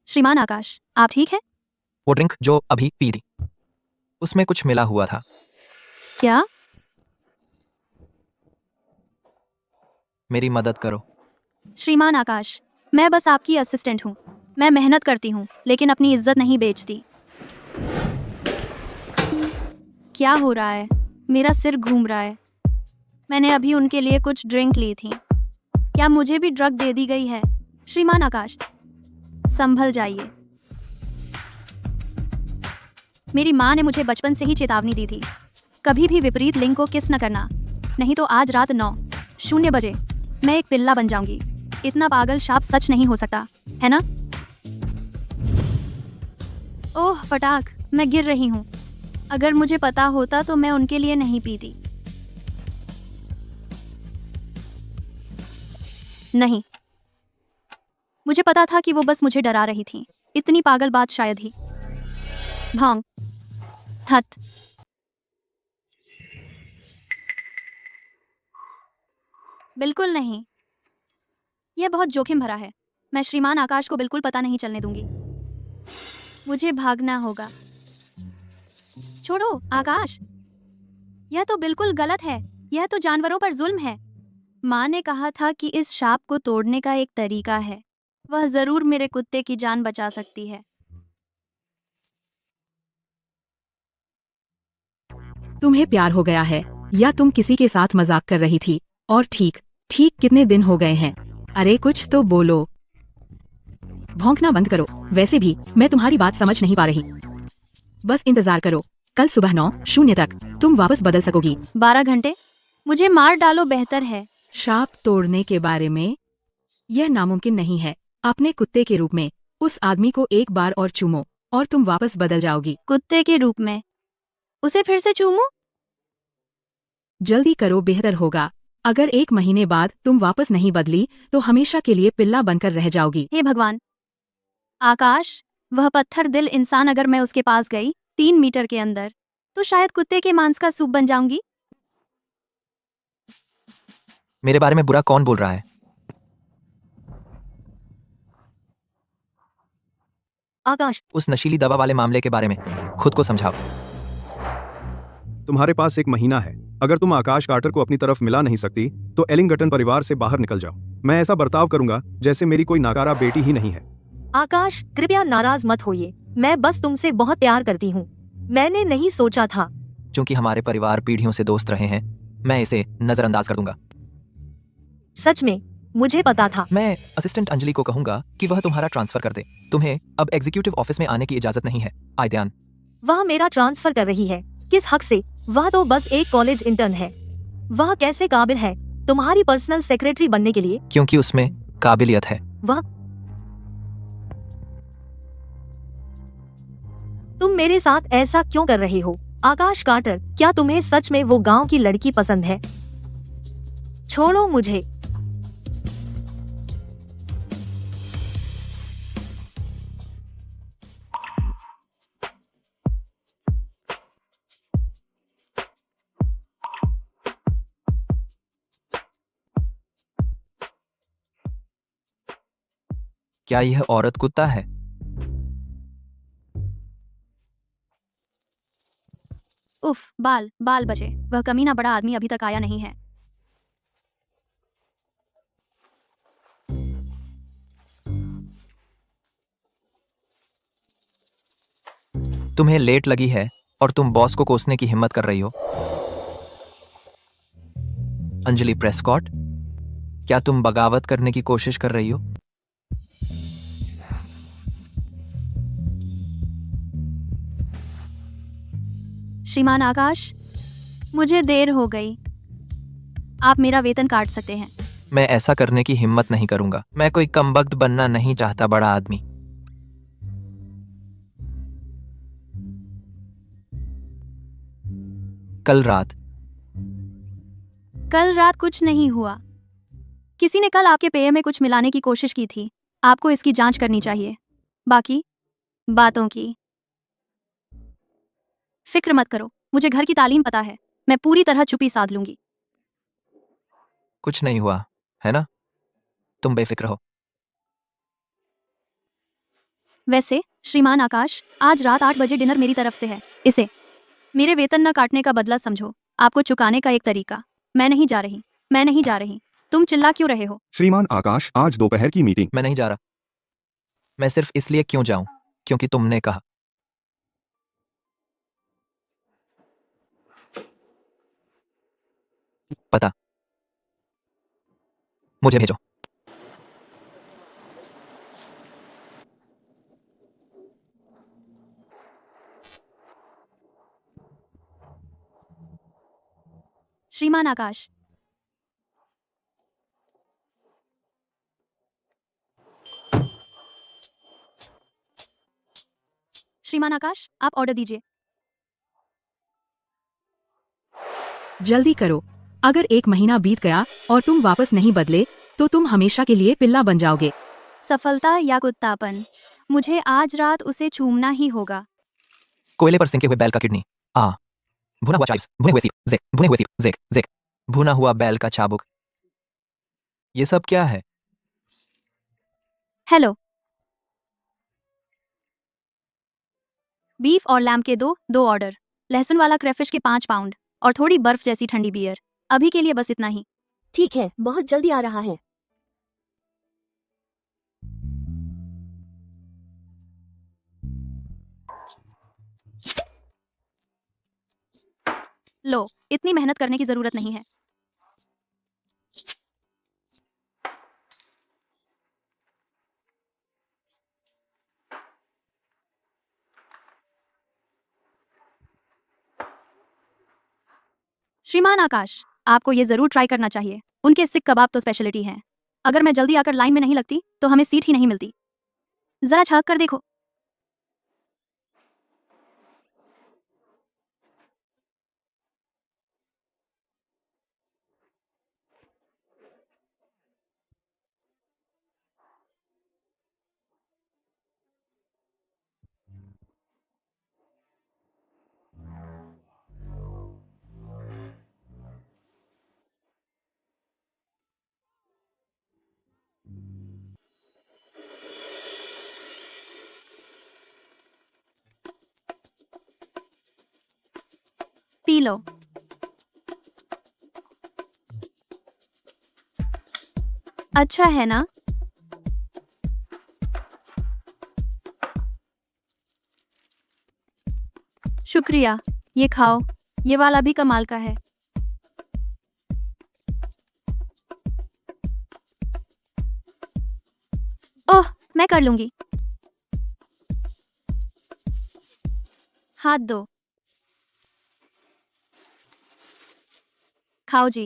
श्रीमान आकाश, आप ठीक हैं? वो ड्रिंक जो अभी पी थी उसमें कुछ मिला हुआ था। क्या? मेरी मदद करो। श्रीमान आकाश, मैं बस आपकी असिस्टेंट हूँ। मैं मेहनत करती हूँ, लेकिन अपनी इज्जत नहीं बेचती। क्या हो रहा है? मेरा सिर घूम रहा है। मैंने अभी उनके लिए कुछ ड्रिंक ली थी। क्या मुझे भी ड्रग दे दी गई है? श्रीमान आकाश, संभल जाइए। मेरी माँ ने मुझे बचपन से ही चेतावनी दी थी, कभी भी विपरीत लिंग को किस न करना, नहीं तो आज रात 9:00 मैं एक पिल्ला बन जाऊंगी। इतना पागल शाप सच नहीं हो सकता, है ना? ओह फटाक, मैं गिर रही हूँ। अगर मुझे पता होता तो मैं उनके लिए नहीं पीती। नहीं, मुझे पता था कि वो बस मुझे डरा रही थी। इतनी पागल बात शायद ही। भांग। थत। बिल्कुल नहीं, यह बहुत जोखिम भरा है। मैं श्रीमान आकाश को बिल्कुल पता नहीं चलने दूंगी। मुझे भागना होगा। छोड़ो आकाश, यह तो बिल्कुल गलत है। यह तो जानवरों पर जुल्म है। माँ ने कहा था कि इस शाप को तोड़ने का एक तरीका है। वह जरूर मेरे कुत्ते की जान बचा सकती है। तुम्हें प्यार हो गया है या तुम किसी के साथ मजाक कर रही थी? और ठीक ठीक कितने दिन हो गए हैं? अरे कुछ तो बोलो। भौंकना बंद करो। वैसे भी मैं तुम्हारी बात समझ नहीं पा रही। बस इंतजार करो, कल सुबह 9:00 तक तुम वापस बदल सकोगी। 12 घंटे? मुझे मार डालो बेहतर है। शाप तोड़ने के बारे में यह नामुमकिन नहीं है। अपने कुत्ते के रूप में उस आदमी को एक बार और चूमो और तुम वापस बदल जाओगी। कुत्ते के रूप में उसे फिर से चूमूं? जल्दी करो, बेहतर होगा। अगर 1 महीने बाद तुम वापस नहीं बदली तो हमेशा के लिए पिल्ला बनकर रह जाओगी। हे भगवान! आकाश, वह पत्थर दिल इंसान, अगर मैं उसके पास गई 3 मीटर के अंदर, तो शायद कुत्ते के मांस का सूप बन जाऊंगी। मेरे बारे में बुरा कौन बोल रहा है? आकाश, उस नशीली दवा वाले मामले के बारे में खुद को समझाओ। तुम्हारे पास 1 महीना है। अगर तुम आकाश कार्टर को अपनी तरफ मिला नहीं सकती तो एलिंगटन परिवार से बाहर निकल जाओ। मैं ऐसा बर्ताव करूंगा जैसे मेरी कोई नाकारा बेटी ही नहीं है। आकाश, कृपया नाराज मत होइए। मैं बस तुमसे बहुत प्यार करती हूँ। मैंने नहीं सोचा था। क्योंकि हमारे परिवार पीढ़ियों से दोस्त रहे हैं, मैं इसे नजरअंदाज कर दूंगा। सच में, मुझे पता था। मैं असिस्टेंट अंजलि को कहूंगा कि वह तुम्हारा ट्रांसफर कर दे। तुम्हें अब एग्जीक्यूटिव ऑफिस में आने की इजाजत नहीं है, आयद्यान। वह मेरा ट्रांसफर कर रही है? किस हक से? वह तो बस एक कॉलेज इंटर्न है। वह कैसे काबिल है तुम्हारी पर्सनल सेक्रेटरी बनने के लिए? क्योंकि उसमें काबिलियत है। वह तुम मेरे साथ ऐसा क्यों कर रहे हो? आकाश कार्टर, क्या तुम्हें सच में वो गांव की लड़की पसंद है? छोड़ो मुझे। क्या यह औरत कुत्ता है? उफ, बाल बाल बचे। वह कमीना बड़ा आदमी अभी तक आया नहीं है। तुम्हें लेट लगी है और तुम बॉस को कोसने की हिम्मत कर रही हो। अंजलि प्रेस्कॉट, क्या तुम बगावत करने की कोशिश कर रही हो? श्रीमान आकाश, मुझे देर हो गई। आप मेरा वेतन काट सकते हैं। मैं ऐसा करने की हिम्मत नहीं करूंगा। मैं कोई कमबख्त बनना नहीं चाहता, बड़ा आदमी। कल रात कुछ नहीं हुआ। किसी ने कल आपके पेय में कुछ मिलाने की कोशिश की थी। आपको इसकी जांच करनी चाहिए। बाकी बातों की फिक्र मत करो, मुझे घर की तालीम पता है। मैं पूरी तरह चुप्पी साध लूंगी। कुछ नहीं हुआ, है ना? तुम बेफिक्र हो। वैसे श्रीमान आकाश, आज रात 8 बजे डिनर मेरी तरफ से है। इसे मेरे वेतन न काटने का बदला समझो, आपको चुकाने का एक तरीका। मैं नहीं जा रही। तुम चिल्ला क्यों रहे हो? श्रीमान आकाश, आज दोपहर की मीटिंग। मैं नहीं जा रहा। मैं सिर्फ इसलिए क्यों जाऊं क्योंकि तुमने कहा। पता मुझे भेजो। श्रीमान आकाश, श्रीमान आकाश, आप ऑर्डर दीजिए। जल्दी करो, अगर 1 महीना बीत गया और तुम वापस नहीं बदले तो तुम हमेशा के लिए पिल्ला बन जाओगे। सफलता या कुत्तापन, मुझे आज रात उसे चूमना ही होगा। कोयले पर सिंके हुए बैल का किडनी। भुना हुआ चाइव्स, भुने हुए सीप, जेक, भुने हुए सीप, जेक, जेक, भुना हुआ बैल का चाबुक। ये सब क्या है? हेलो। बीफ और लैम्ब के दो ऑर्डर, लहसुन वाला क्रेफिश के 5 पाउंड और थोड़ी बर्फ जैसी ठंडी बियर। अभी के लिए बस इतना ही। ठीक है, बहुत जल्दी आ रहा है। लो, इतनी मेहनत करने की जरूरत नहीं है। श्रीमान आकाश, आपको ये जरूर ट्राई करना चाहिए। उनके सिक कबाब तो स्पेशलिटी हैं। अगर मैं जल्दी आकर लाइन में नहीं लगती तो हमें सीट ही नहीं मिलती। जरा झांक कर देखो। P low. अच्छा है ना? शुक्रिया, ये खाओ। ये वाला भी कमाल का है। ओह, मैं कर लूंगी। हाथ दो। खाओ जी।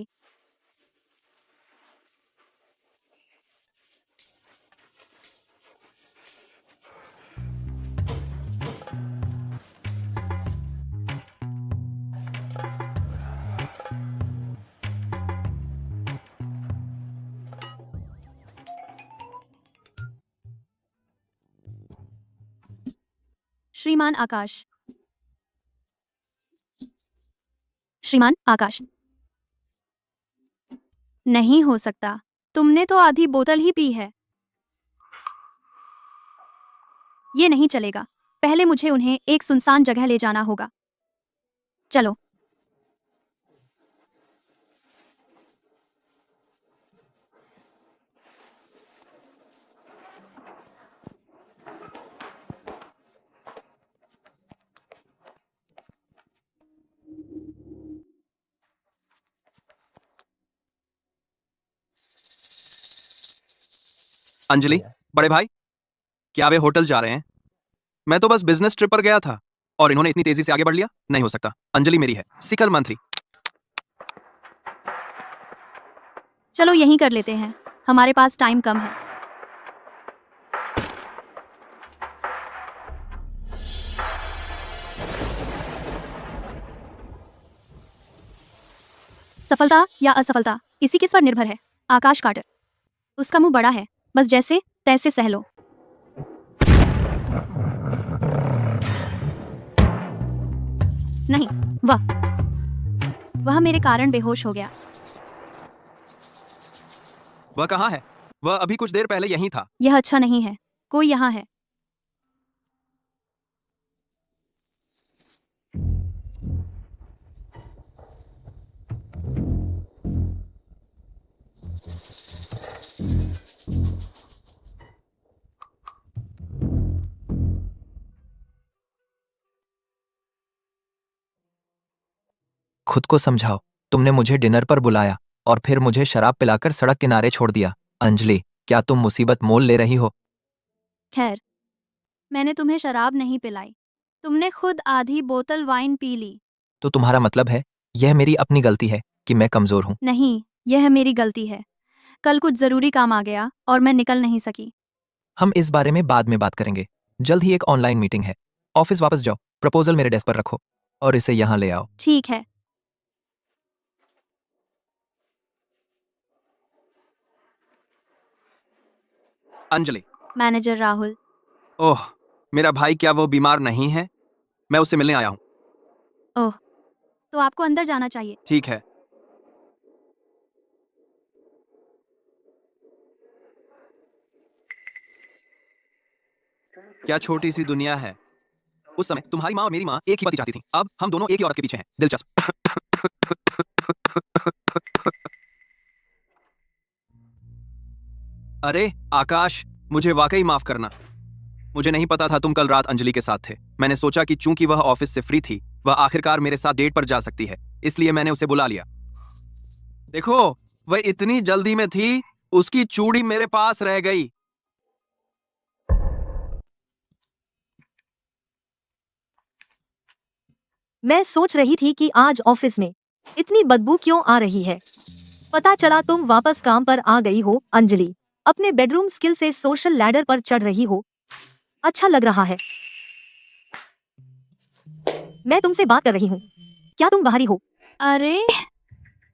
श्रीमान आकाश, श्रीमान आकाश, नहीं हो सकता। तुमने तो आधी बोतल ही पी है। ये नहीं चलेगा। पहले मुझे उन्हें एक सुनसान जगह ले जाना होगा। चलो। अंजलि, बड़े भाई, क्या वे होटल जा रहे हैं? मैं तो बस बिजनेस ट्रिप पर गया था और इन्होंने इतनी तेजी से आगे बढ़ लिया। नहीं हो सकता। अंजलि मेरी है, सिकल मंथरी। चलो यहीं कर लेते हैं, हमारे पास टाइम कम है। सफलता या असफलता, इसी किस पर निर्भर है। आकाश कार्टर। उसका मुंह बड़ा है, बस जैसे तैसे सह लो। नहीं, वह मेरे कारण बेहोश हो गया। वह कहाँ है? वह अभी कुछ देर पहले यहीं था। यह अच्छा नहीं है। कोई यहाँ है। खुद को समझाओ। तुमने मुझे डिनर पर बुलाया और फिर मुझे शराब पिलाकर सड़क किनारे छोड़ दिया। अंजलि, क्या तुम मुसीबत मोल ले रही हो? खैर, मैंने तुम्हें शराब नहीं पिलाई। तुमने खुद आधी बोतल वाइन पी ली। तो तुम्हारा मतलब है यह मेरी अपनी गलती है कि मैं कमजोर हूं? नहीं, यह मेरी गलती है। कल कुछ जरूरी काम आ गया और मैं निकल नहीं सकी। हम इस बारे में बाद में बात करेंगे। जल्द ही एक ऑनलाइन मीटिंग है। ऑफिस वापस जाओ, प्रपोजल मेरे डेस्क पर रखो और इसे यहाँ ले आओ। ठीक है। अंजलि। मैनेजर राहुल। ओह, मेरा भाई क्या वो बीमार नहीं है? मैं उससे मिलने आया हूँ। ओह, तो आपको अंदर जाना चाहिए। ठीक है। क्या छोटी सी दुनिया है। उस समय तुम्हारी माँ और मेरी माँ एक ही पति चाहती थी। अब हम दोनों एक ही औरत के पीछे हैं। दिलचस्प। अरे आकाश, मुझे वाकई माफ करना। मुझे नहीं पता था तुम कल रात अंजलि के साथ थे। मैंने सोचा कि चूंकि वह ऑफिस से फ्री थी, वह आखिरकार मेरे साथ डेट पर जा सकती है, इसलिए मैंने उसे बुला लिया। देखो, वह इतनी जल्दी में थी, उसकी चूड़ी मेरे पास रह गई। मैं सोच रही थी कि आज ऑफिस में इतनी बदबू क्यों आ रही है। पता चला तुम वापस काम पर आ गई हो। अंजलि, अपने बेडरूम स्किल से सोशल लैडर पर चढ़ रही हो। अच्छा लग रहा है। मैं तुमसे बात कर रही हूँ। क्या तुम बाहरी हो? अरे,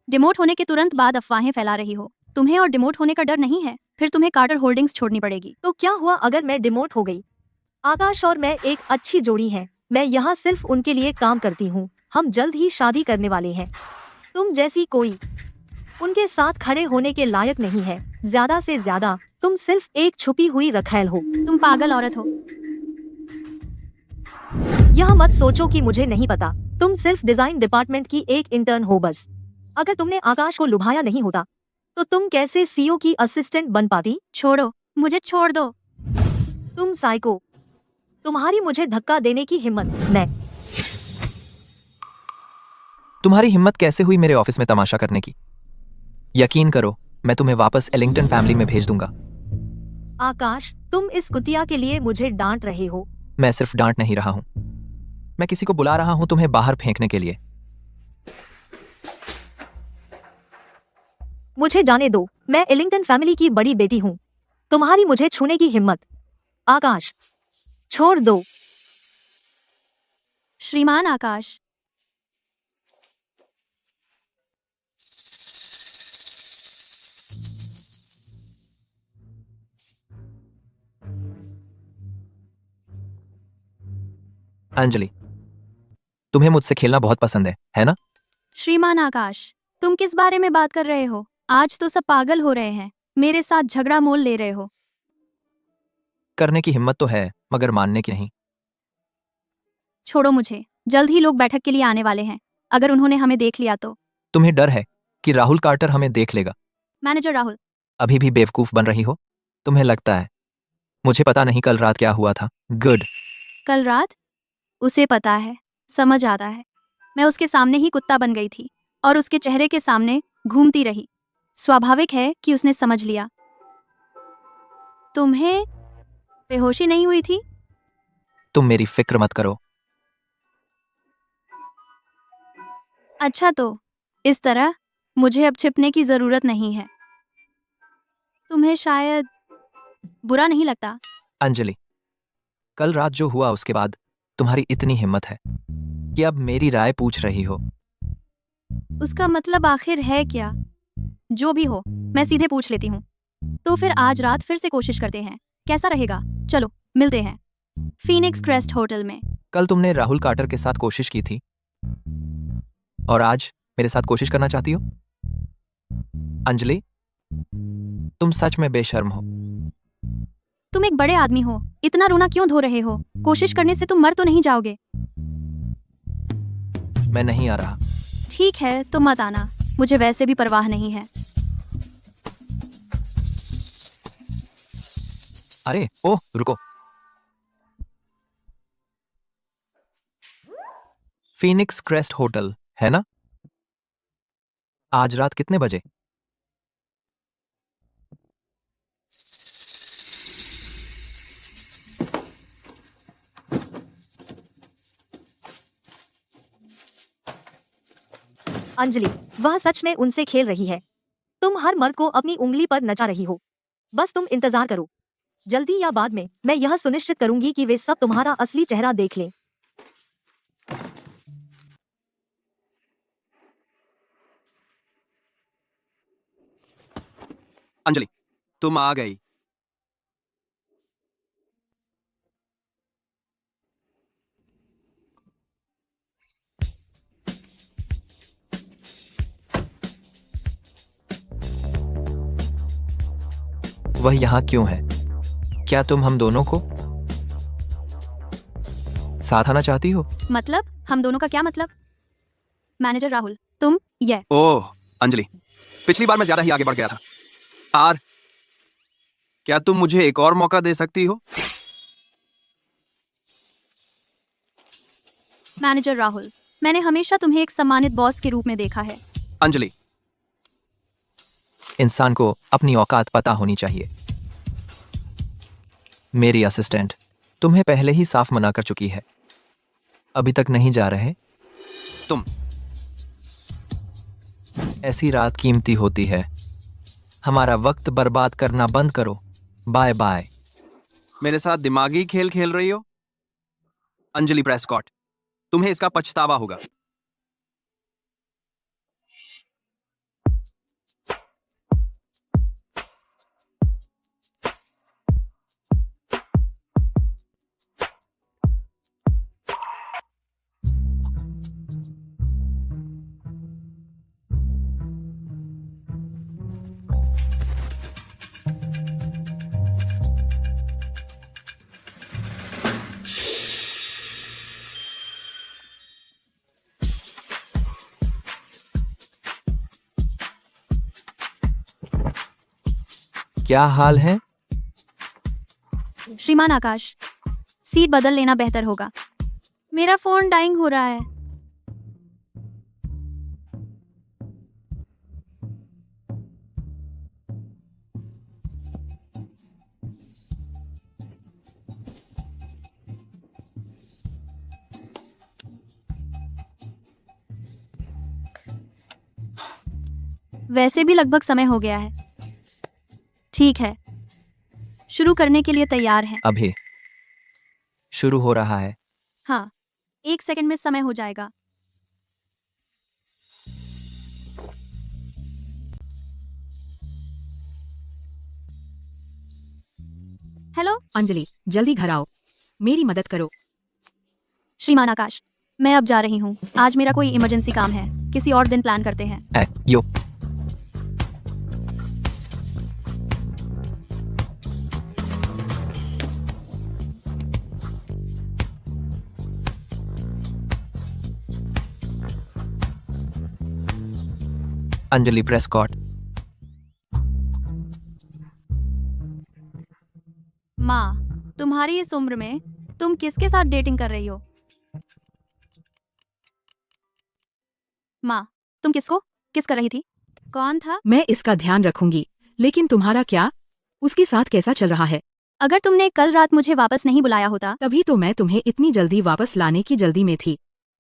डिमोट होने के तुरंत बाद अफवाहें फैला रही हो। तुम्हें और डिमोट होने का डर नहीं है? फिर तुम्हें कार्टर होल्डिंग्स छोड़नी पड़ेगी। तो क्या हुआ अगर मैं डिमोट हो गई? आकाश और मैं एक अच्छी जोड़ी हैं। मैं यहाँ सिर्फ उनके लिए काम करती हूँ। हम जल्द ही शादी करने वाले हैं। तुम जैसी कोई उनके साथ खड़े होने के लायक नहीं है। ज्यादा से ज्यादा तुम सिर्फ एक छुपी हुई रखैल हो। तुम पागल औरत हो। यह मत सोचो कि मुझे नहीं पता। तुम सिर्फ डिजाइन डिपार्टमेंट की एक इंटर्न हो बस। अगर तुमने आकाश को लुभाया नहीं होता तो तुम कैसे सीईओ की असिस्टेंट बन पाती? छोड़ो, मुझे छोड़ दो। तुम साइको। तुम्हारी मुझे धक्का देने की हिम्मत। मैं तुम्हारी हिम्मत कैसे हुई मेरे ऑफिस में तमाशा करने की? यकीन करो, मैं तुम्हें वापस एलिंगटन फैमिली में भेज दूंगा। आकाश, तुम इस कुतिया के लिए मुझे डांट रहे हो। मैं सिर्फ डांट नहीं रहा हूं, मैं किसी को बुला रहा हूं तुम्हें बाहर फेंकने के लिए। मुझे जाने दो। मैं एलिंगटन फैमिली की बड़ी बेटी हूँ। तुम्हारी मुझे छूने की हिम्मत। आकाश, छोड़ दो। श्रीमान आकाश। अंजलि, तुम्हें मुझसे खेलना बहुत पसंद है ना? श्रीमान आकाश, तुम किस बारे में बात कर रहे हो? आज तो सब पागल हो रहे हैं। मेरे साथ झगड़ा मोल ले रहे हो। करने की हिम्मत तो है, मगर मानने की नहीं। छोड़ो मुझे। जल्द ही लोग बैठक के लिए आने वाले हैं। अगर उन्होंने हमें देख लिया तो? तुम्हें डर है कि राहुल कार्टर हमें देख लेगा? मैनेजर राहुल। अभी भी बेवकूफ बन रही हो? तुम्हें लगता है मुझे पता नहीं कल रात क्या हुआ था? गुड। कल रात? उसे पता है, समझ आता है। मैं उसके सामने ही कुत्ता बन गई थी और उसके चेहरे के सामने घूमती रही। स्वाभाविक है कि उसने समझ लिया। तुम्हें बेहोशी नहीं हुई थी? तुम मेरी फिक्र मत करो। अच्छा, तो इस तरह मुझे अब छिपने की जरूरत नहीं है। तुम्हें शायद बुरा नहीं लगता? अंजलि, कल रात जो हुआ उसके बाद तुम्हारी इतनी हिम्मत है कि अब मेरी राय पूछ रही हो। उसका मतलब आखिर है क्या? जो भी हो, मैं सीधे पूछ लेती हूँ। तो फिर आज रात फिर से कोशिश करते हैं। कैसा रहेगा? चलो मिलते हैं फीनिक्स क्रेस्ट होटल में। कल तुमने राहुल कार्टर के साथ कोशिश की थी और आज मेरे साथ कोशिश करना चाहती हो? अंजलि, तुम सच में बेशर्म हो। तुम एक बड़े आदमी हो, इतना रोना क्यों धो रहे हो? कोशिश करने से तुम मर तो नहीं जाओगे? मैं नहीं आ रहा। ठीक है, तो मत आना। मुझे वैसे भी परवाह नहीं है। अरे ओह, रुको। फीनिक्स क्रेस्ट होटल है ना? आज रात कितने बजे? अंजलि, वह सच में उनसे खेल रही है। तुम हर मर्द को अपनी उंगली पर नचा रही हो। बस तुम इंतजार करो। जल्दी या बाद में मैं यह सुनिश्चित करूंगी कि वे सब तुम्हारा असली चेहरा देख लें। अंजलि, तुम आ गई। वह यहाँ क्यों है? क्या तुम हम दोनों को साथ आना चाहती हो? मतलब हम दोनों का क्या मतलब? मैनेजर राहुल, तुम ये ओह अंजलि, पिछली बार मैं ज्यादा ही आगे बढ़ गया था। आर, क्या तुम मुझे एक और मौका दे सकती हो? मैनेजर राहुल, मैंने हमेशा तुम्हें एक सम्मानित बॉस के रूप में देखा है। अंजलि, इंसान को अपनी औकात पता होनी चाहिए। मेरी असिस्टेंट तुम्हें पहले ही साफ मना कर चुकी है। अभी तक नहीं जा रहे? तुम ऐसी रात कीमती होती है। हमारा वक्त बर्बाद करना बंद करो। Bye bye. मेरे साथ दिमागी खेल खेल रही हो? अंजलि प्रेस्कॉट, तुम्हें इसका पछतावा होगा। क्या हाल है? श्रीमान आकाश, सीट बदल लेना बेहतर होगा। मेरा फोन डाइंग हो रहा है। वैसे भी लगभग समय हो गया है। ठीक है, शुरू करने के लिए तैयार हैं। अभी शुरू हो रहा है। हाँ, 1 सेकंड में समय हो जाएगा। हेलो अंजलि, जल्दी घर आओ। मेरी मदद करो। श्रीमान आकाश, मैं अब जा रही हूँ। आज मेरा कोई इमरजेंसी काम है। किसी और दिन प्लान करते हैं। यो अंजलि प्रेस्कॉट, माँ, तुम्हारी इस उम्र में तुम किसके साथ डेटिंग कर रही हो? माँ, तुम किसको किस कर रही थी? कौन था? मैं इसका ध्यान रखूंगी, लेकिन तुम्हारा क्या? उसके साथ कैसा चल रहा है? अगर तुमने कल रात मुझे वापस नहीं बुलाया होता। तभी तो मैं तुम्हें इतनी जल्दी वापस लाने की जल्दी में थी।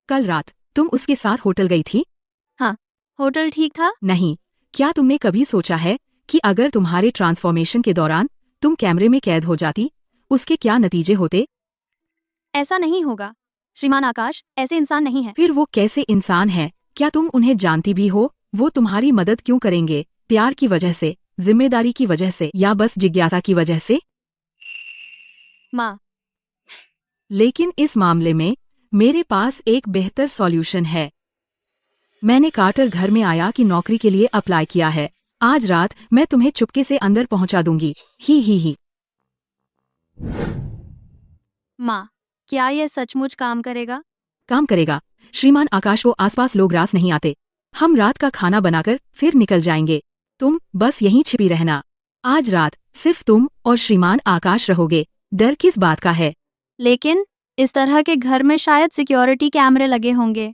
कल रात तुम उसके साथ होटल गई थी? होटल ठीक था? नहीं। क्या तुमने कभी सोचा है कि अगर तुम्हारे ट्रांसफॉर्मेशन के दौरान तुम कैमरे में कैद हो जाती, उसके क्या नतीजे होते? ऐसा नहीं होगा। श्रीमान आकाश ऐसे इंसान नहीं है। फिर वो कैसे इंसान है? क्या तुम उन्हें जानती भी हो? वो तुम्हारी मदद क्यों करेंगे? प्यार की वजह से, जिम्मेदारी की वजह से, या बस जिज्ञासा की वजह से? माँ, लेकिन इस मामले में मेरे पास एक बेहतर सॉल्यूशन है। मैंने कार्टर घर में आया कि नौकरी के लिए अप्लाई किया है। आज रात मैं तुम्हें चुपके से अंदर पहुंचा दूंगी। ही। माँ, क्या यह सचमुच काम करेगा? काम करेगा। श्रीमान आकाश को आसपास लोग रास नहीं आते। हम रात का खाना बनाकर फिर निकल जाएंगे। तुम बस यहीं छिपी रहना। आज रात सिर्फ तुम और श्रीमान आकाश रहोगे। डर किस बात का है? लेकिन इस तरह के घर में शायद सिक्योरिटी कैमरे लगे होंगे।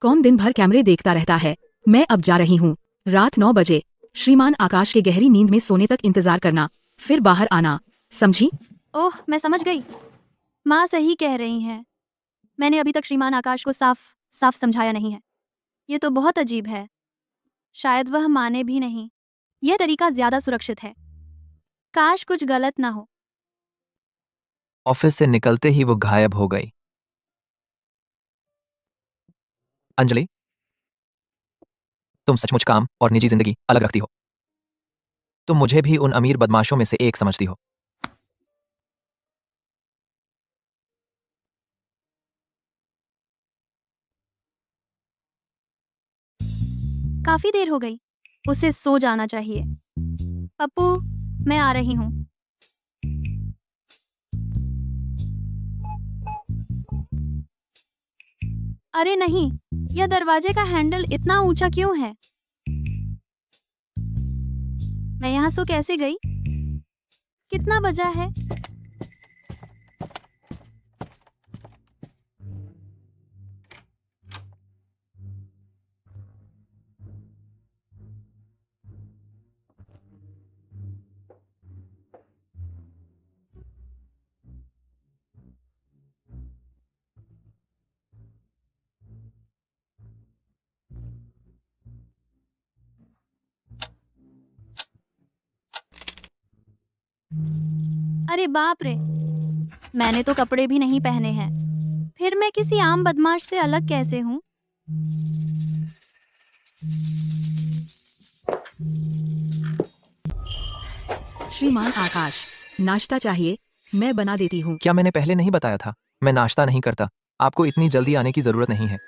कौन दिन भर कैमरे देखता रहता है। मैं अब जा रही हूँ। रात 9 बजे श्रीमान आकाश के गहरी नींद में सोने तक इंतजार करना, फिर बाहर आना, समझी? ओह, मैं समझ गई। माँ सही कह रही हैं। मैंने अभी तक श्रीमान आकाश को साफ साफ समझाया नहीं है। ये तो बहुत अजीब है। शायद वह माने भी नहीं। यह तरीका ज्यादा सुरक्षित है। काश कुछ गलत ना हो। ऑफिस से निकलते ही वो गायब हो गई। अंजलि, तुम सचमुच काम और निजी जिंदगी अलग रखती हो। तुम मुझे भी उन अमीर बदमाशों में से एक समझती हो। काफी देर हो गई। उसे सो जाना चाहिए। पप्पू, मैं आ रही हूँ। अरे नहीं, यह दरवाजे का हैंडल इतना ऊंचा क्यों है? मैं यहाँ सो कैसे गई? कितना बजा है? अरे बाप रे, मैंने तो कपड़े भी नहीं पहने हैं। फिर मैं किसी आम बदमाश से अलग कैसे हूँ? श्रीमान आकाश, नाश्ता चाहिए? मैं बना देती हूँ। क्या मैंने पहले नहीं बताया था? मैं नाश्ता नहीं करता। आपको इतनी जल्दी आने की जरूरत नहीं है।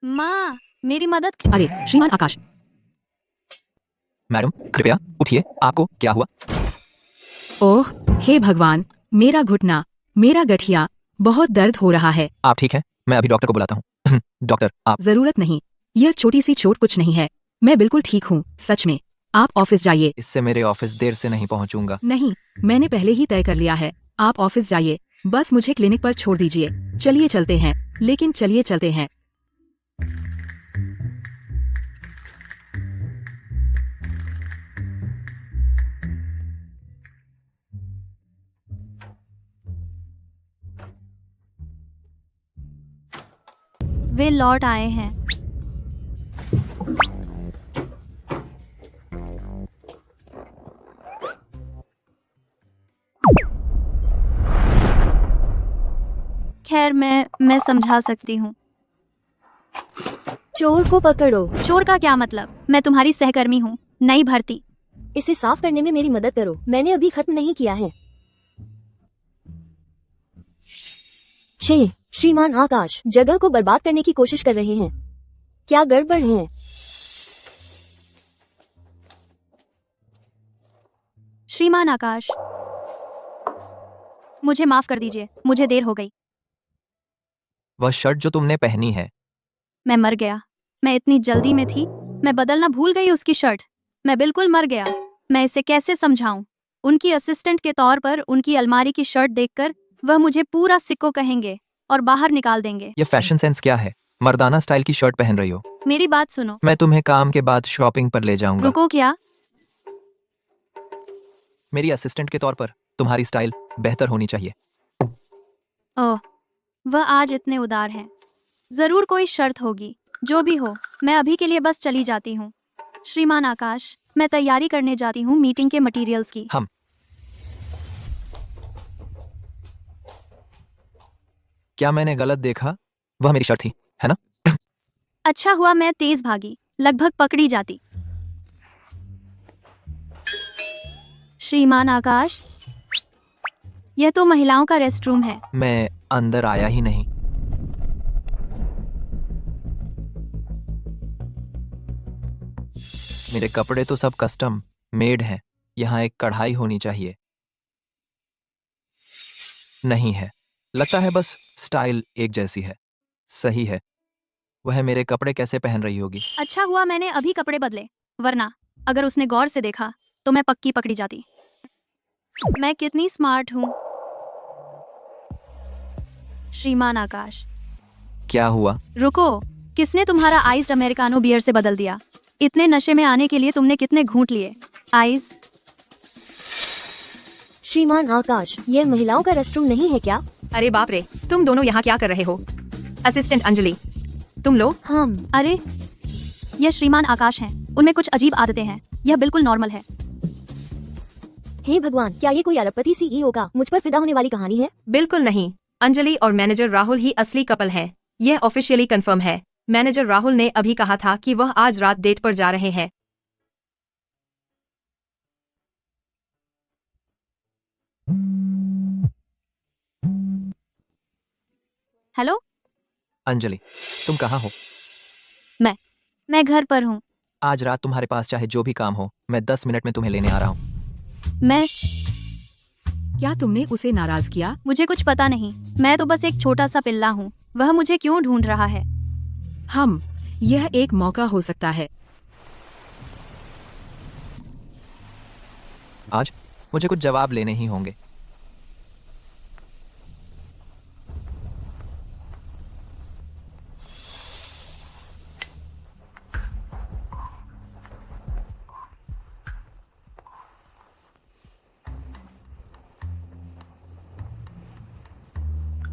माँ, मेरी मदद अरे श्रीमान आकाश, मैडम, कृपया उठिए। आपको क्या हुआ? ओह हे भगवान, मेरा घुटना, मेरा गठिया, बहुत दर्द हो रहा है। आप ठीक हैं? मैं अभी डॉक्टर को बुलाता हूँ। डॉक्टर, आप। जरूरत नहीं, यह छोटी सी चोट कुछ नहीं है। मैं बिल्कुल ठीक हूँ, सच में। आप ऑफिस जाइए। इससे मेरे ऑफिस देर से नहीं पहुंचूंगा। नहीं, मैंने पहले ही तय कर लिया है। आप ऑफिस जाइए, बस मुझे क्लिनिक पर छोड़ दीजिए। चलिए चलते हैं, लेकिन चलिए चलते हैं। वे लौट आए हैं। खैर, मैं समझा सकती हूँ। चोर को पकड़ो। चोर का क्या मतलब? मैं तुम्हारी सहकर्मी हूँ, नई भर्ती। इसे साफ करने में मेरी मदद करो, मैंने अभी खत्म नहीं किया है। श्रीमान आकाश जगह को बर्बाद करने की कोशिश कर रहे हैं। क्या गड़बड़ है? श्रीमान आकाश, मुझे माफ कर दीजिए, मुझे देर हो गई। वह शर्ट जो तुमने पहनी है, मैं मर गया। मैं इतनी जल्दी में थी, मैं बदलना भूल गई उसकी शर्ट। मैं बिल्कुल मर गया। मैं इसे कैसे समझाऊं? उनकी असिस्टेंट के तौर पर उनकी अलमारी की शर्ट देखकर वह मुझे पूरा सिक्को कहेंगे और बाहर निकाल देंगे। ये फैशन सेंस क्या है? मर्दाना स्टाइल की शर्ट पहन रही हो। मेरी बात सुनो। मैं तुम्हें काम के बाद शॉपिंग पर ले जाऊंगा। रुको, क्या? मेरी असिस्टेंट के तौर पर तुम्हारी स्टाइल बेहतर होनी चाहिए। ओह, वह आज इतने उदार हैं। जरूर कोई शर्त होगी। जो भी हो, मैं अभी के लिए बस चली जाती हूँ। श्रीमान आकाश, मैं तैयारी करने जाती हूँ मीटिंग के मटेरियल्स की। हम। क्या मैंने गलत देखा? वह मेरी शर्ट थी, है ना? अच्छा हुआ मैं तेज भागी, लगभग पकड़ी जाती। श्रीमान आकाश, यह तो महिलाओं का रेस्टरूम है। मैं अंदर आया ही नहीं। मेरे कपड़े तो सब कस्टम मेड हैं। यहाँ एक कढ़ाई होनी चाहिए। नहीं है। लगता है बस स्टाइल एक जैसी है। सही है। वह मेरे कपड़े कैसे पहन रही होगी? अच्छा हुआ मैंने अभी कपड़े बदले, वरना अगर उसने गौर से देखा तो मैं पक्की पकड़ी जाती। मैं कितनी स्मार्ट हूँ। श्रीमान आकाश, क्या हुआ? रुको, किसने तुम्हारा आइस्ड अमेरिकानो बियर से बदल दिया? इतने नशे में आने के लिए तुमने कितने घूंट लिए? आइस। श्रीमान आकाश, ये महिलाओं का रेस्टरूम नहीं है क्या? अरे बाप रे, तुम दोनों यहाँ क्या कर रहे हो? असिस्टेंट अंजलि, तुम लोग? हम अरे यह श्रीमान आकाश हैं। उनमें कुछ अजीब आदतें हैं। यह बिल्कुल नॉर्मल है। हे भगवान, क्या ये कोई अरबपति सीईओ का मुझ पर फिदा होने वाली कहानी है? बिल्कुल नहीं। अंजलि और मैनेजर राहुल ही असली कपल है। यह ऑफिशियली कंफर्म है। मैनेजर राहुल ने अभी कहा था कि वह आज रात डेट पर जा रहे हैं। हेलो, अंजलि, तुम कहाँ हो? मैं घर पर हूँ। आज रात तुम्हारे पास चाहे जो भी काम हो, मैं 10 मिनट में तुम्हें लेने आ रहा हूँ। मैं क्या तुमने उसे नाराज किया? मुझे कुछ पता नहीं। मैं तो बस एक छोटा सा पिल्ला हूँ। वह मुझे क्यों ढूंढ रहा है? यह एक मौका हो सकता है। आज मुझे कुछ जवाब लेने ही होंगे।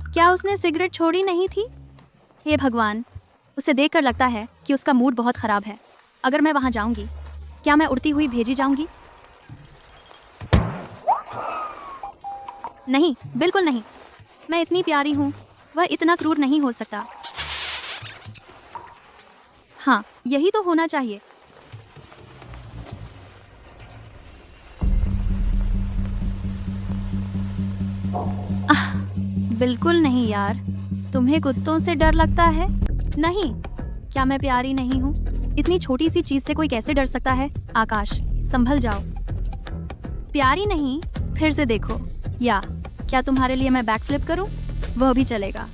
क्या उसने सिगरेट छोड़ी नहीं थी? हे भगवान, उसे देखकर लगता है कि उसका मूड बहुत खराब है। अगर मैं वहां जाऊंगी, क्या मैं उड़ती हुई भेजी जाऊंगी? नहीं, बिल्कुल नहीं। मैं इतनी प्यारी हूँ, वह इतना क्रूर नहीं हो सकता। हाँ, यही तो होना चाहिए। बिल्कुल नहीं यार। तुम्हें कुत्तों से डर लगता है? नहीं, क्या मैं प्यारी नहीं हूँ? इतनी छोटी सी चीज से कोई कैसे डर सकता है? आकाश, संभल जाओ। प्यारी नहीं, फिर से देखो। या क्या तुम्हारे लिए मैं बैक फ्लिप करूँ? वह भी चलेगा।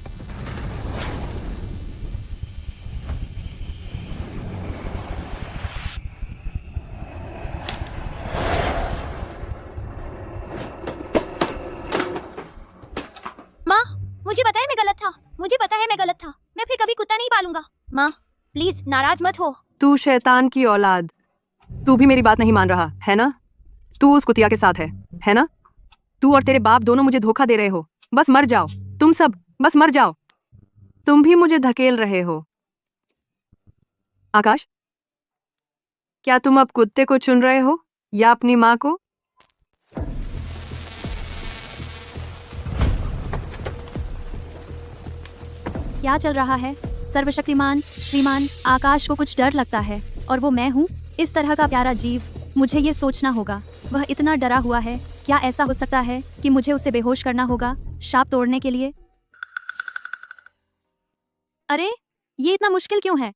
मुझे पता है मैं गलत था। मुझे पता है मैं गलत था। मैं फिर कभी कुत्ता नहीं पालूंगा। माँ, प्लीज नाराज मत हो। तू शैतान की औलाद। तू भी मेरी बात नहीं मान रहा है ना? तू उस कुतिया के साथ है ना? तू और तेरे बाप दोनों मुझे धोखा दे रहे हो। बस मर जाओ, तुम सब बस मर जाओ। तुम भी मुझे धकेल रहे हो। आकाश, क्या तुम अब कुत्ते को चुन रहे हो या अपनी माँ को? क्या चल रहा है? सर्वशक्तिमान श्रीमान आकाश को कुछ डर लगता है और वो मैं हूँ? इस तरह का प्यारा जीव। मुझे ये सोचना होगा, वह इतना डरा हुआ है। क्या ऐसा हो सकता है कि मुझे उसे बेहोश करना होगा शाप तोड़ने के लिए? अरे, ये इतना मुश्किल क्यों है?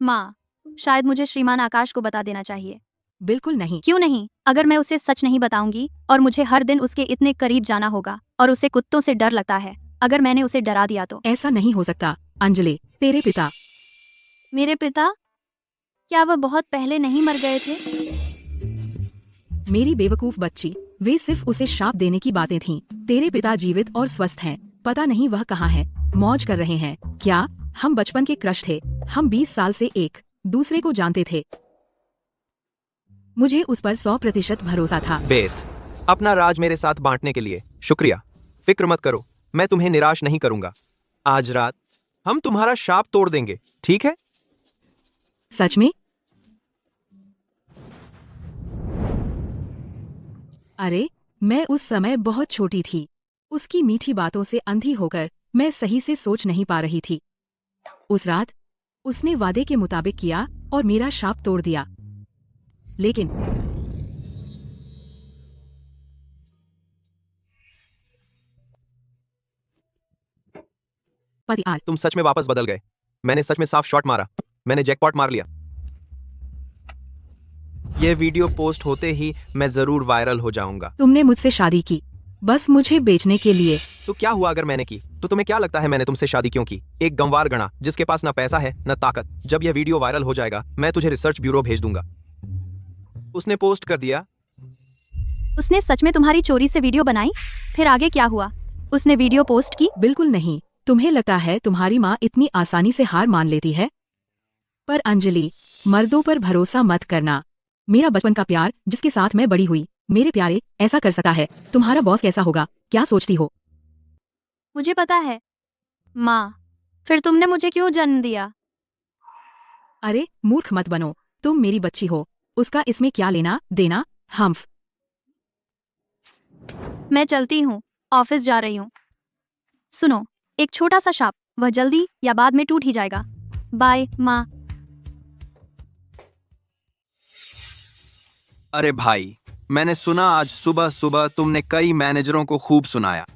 माँ, शायद मुझे श्रीमान आकाश को बता देना चाहिए। बिल्कुल नहीं। क्यों नहीं? अगर मैं उसे सच नहीं बताऊंगी और मुझे हर दिन उसके इतने करीब जाना होगा और उसे कुत्तों से डर लगता है, अगर मैंने उसे डरा दिया तो? ऐसा नहीं हो सकता। अंजलि, तेरे पिता। मेरे पिता? क्या वह बहुत पहले नहीं मर गए थे? मेरी बेवकूफ बच्ची, वे सिर्फ उसे शाप देने की बातें थीं। तेरे पिता जीवित और स्वस्थ हैं। पता नहीं वह कहाँ है। मौज कर रहे हैं क्या? हम बचपन के क्रश थे। हम 20 साल से एक दूसरे को जानते थे। मुझे उस पर 100% भरोसा था। बेथ, अपना राज मेरे साथ बांटने के लिए शुक्रिया। फिक्र मत करो, मैं तुम्हें निराश नहीं करूंगा। आज रात हम तुम्हारा शाप तोड़ देंगे, ठीक है? सच में? अरे, मैं उस समय बहुत छोटी थी। उसकी मीठी बातों से अंधी होकर मैं सही से सोच नहीं पा रही थी। उस रात उसने वादे के मुताबिक किया और मेरा शाप तोड़ दिया। लेकिन पति आज तुम सच में वापस बदल गए। मैंने सच में साफ शॉट मारा। मैंने जैकपॉट मार लिया। यह वीडियो पोस्ट होते ही मैं जरूर वायरल हो जाऊंगा। तुमने मुझसे शादी की बस मुझे बेचने के लिए। तो क्या हुआ अगर मैंने की? तो तुम्हें क्या लगता है मैंने तुमसे शादी क्यों की? एक गंवार गणा जिसके पास ना पैसा है न ताकत। जब यह वीडियो वायरल हो जाएगा, मैं तुझे रिसर्च ब्यूरो भेज दूंगा। उसने पोस्ट कर दिया। उसने सच में तुम्हारी चोरी से वीडियो बनाई? फिर आगे क्या हुआ? उसने वीडियो पोस्ट की? बिल्कुल नहीं। तुम्हें लगता है तुम्हारी माँ इतनी आसानी से हार मान लेती है? पर अंजलि, मर्दों पर भरोसा मत करना। मेरा बचपन का प्यार जिसके साथ मैं बड़ी हुई, मेरे प्यारे, ऐसा कर सकता है। तुम्हारा बॉस कैसा होगा, क्या सोचती हो? मुझे पता है। माँ, फिर तुमने मुझे क्यों जन्म दिया? अरे मूर्ख मत बनो, तुम मेरी बच्ची हो, उसका इसमें क्या लेना देना? हम्फ। मैं चलती हूँ, ऑफिस जा रही हूँ। सुनो, एक छोटा सा शाप, वह जल्दी या बाद में टूट ही जाएगा। बाय माँ। अरे भाई, मैंने सुना आज सुबह सुबह तुमने कई मैनेजरों को खूब सुनाया।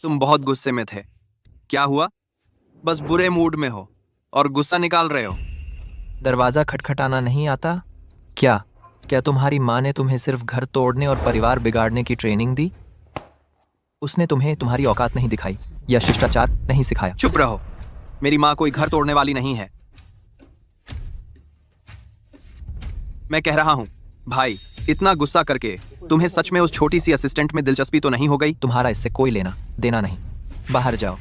तुम बहुत गुस्से में थे। क्या हुआ? बस बुरे मूड में हो और गुस्सा निकाल रहे हो। दरवाजा खटखटाना नहीं आता क्या? क्या तुम्हारी माँ ने तुम्हें सिर्फ घर तोड़ने और परिवार बिगाड़ने की ट्रेनिंग दी? उसने तुम्हें तुम्हारी औकात नहीं दिखाई या शिष्टाचार नहीं सिखाया? चुप रहो। मेरी माँ कोई घर तोड़ने वाली नहीं है। मैं कह रहा हूँ, भाई, इतना गुस्सा करके तुम्हें सच में उस छोटी सी असिस्टेंट में दिलचस्पी तो नहीं हो गई? तुम्हारा इससे कोई लेना देना नहीं। बाहर जाओ।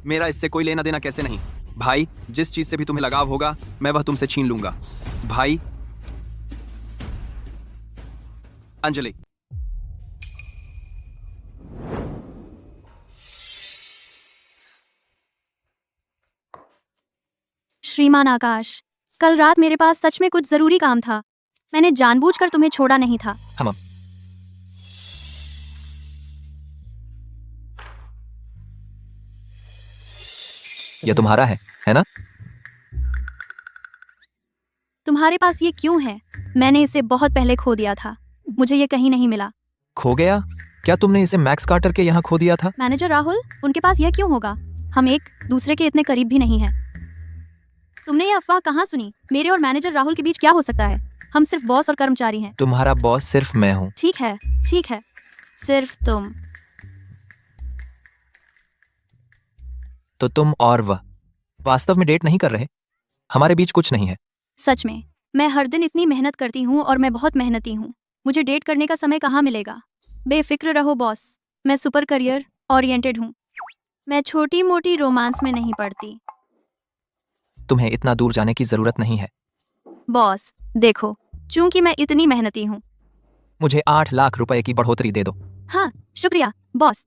मेरा इससे कोई लेना देना कैसे नहीं? भाई, जिस चीज से भी तुम्हें लगाव होगा मैं वह तुमसे छीन लूंगा। भाई। अंजलि। श्रीमान आकाश, कल रात मेरे पास सच में कुछ जरूरी काम था। मैंने जानबूझकर तुम्हें छोड़ा नहीं था। हम यह तुम्हारा है ना? तुम्हारे पास ये क्यों है? मैंने इसे बहुत पहले खो दिया था। मुझे ये कहीं नहीं मिला। खो गया? क्या तुमने इसे मैक्स कार्टर के यहाँ खो दिया था? मैनेजर राहुल, उनके पास यह क्यों होगा? हम एक दूसरे के इतने करीब भी नहीं हैं। तुमने ये अफवाह कहाँ सुनी? मेरे और मैनेजर राहुल के बीच क्या हो सकता है? हम सिर्फ बॉस और कर्मचारी हैं। तुम्हारा बॉस सिर्फ मैं हूँ। ठीक है, ठीक है, सिर्फ तुम। तो तुम और वह वास्तव में डेट नहीं कर रहे? हमारे बीच कुछ नहीं है। सच में, मैं हर दिन इतनी मेहनत करती हूँ और मैं बहुत मेहनती हूँ। मुझे डेट करने का समय कहाँ मिलेगा? बेफिक्र रहो बॉस, मैं सुपर करियर ओरिएंटेड हूँ। मैं छोटी मोटी रोमांस में नहीं पड़ती। तुम्हें इतना दूर जाने की जरूरत नहीं है। बॉस, देखो, चूंकि मैं इतनी मेहनती हूँ। मुझे 8 लाख रुपए की बढ़ोतरी दे दो। हाँ, शुक्रिया बॉस।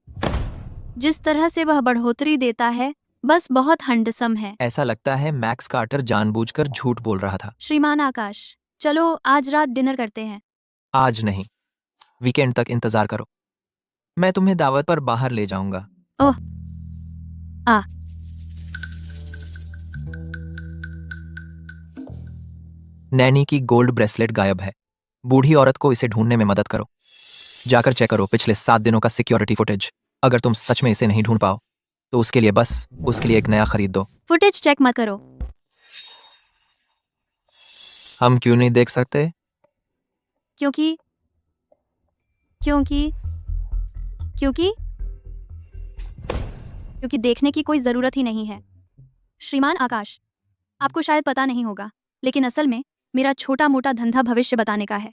जिस तरह से वह बढ़ोतरी देता है, बस बहुत हंडसम है। ऐसा लगता है मैक्स कार्टर जानबूझकर झूठ बोल रहा था। श्रीमान आकाश, चलो आज रात डिनर करते हैं। आज नहीं, वीकेंड तक इंतजार करो। मैं तुम्हें दावत पर बाहर ले जाऊंगा। ओह, आ, नैनी की गोल्ड ब्रेसलेट गायब है। बूढ़ी औरत को इसे ढूंढने में मदद करो। जाकर चेक करो पिछले 7 दिनों का सिक्योरिटी फुटेज। अगर तुम सच में इसे नहीं ढूंढ पाओ तो उसके लिए एक नया खरीद दो। फुटेज चेक मत करो। हम क्यों नहीं देख सकते? क्योंकि क्योंकि क्योंकि क्योंकि देखने की कोई जरूरत ही नहीं है। श्रीमान आकाश, आपको शायद पता नहीं होगा, लेकिन असल में मेरा छोटा मोटा धंधा भविष्य बताने का है।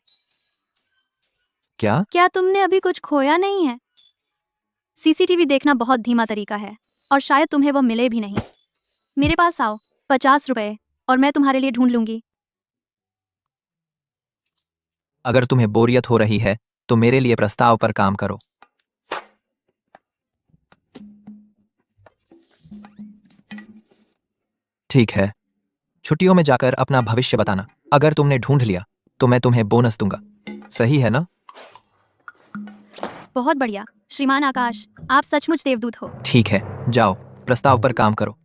क्या तुमने अभी कुछ खोया नहीं है? सीसीटीवी देखना बहुत धीमा तरीका है और शायद तुम्हें वह मिले भी नहीं। मेरे पास आओ, 50 रुपए, और मैं तुम्हारे लिए ढूंढ लूंगी। अगर तुम्हें बोरियत हो रही है तो मेरे लिए प्रस्ताव पर काम करो। ठीक है, छुट्टियों में जाकर अपना भविष्य बताना। अगर तुमने ढूंढ लिया तो मैं तुम्हें बोनस दूंगा। सही है ना? बहुत बढ़िया श्रीमान आकाश, आप सचमुच देवदूत हो। ठीक है, जाओ प्रस्ताव पर काम करो।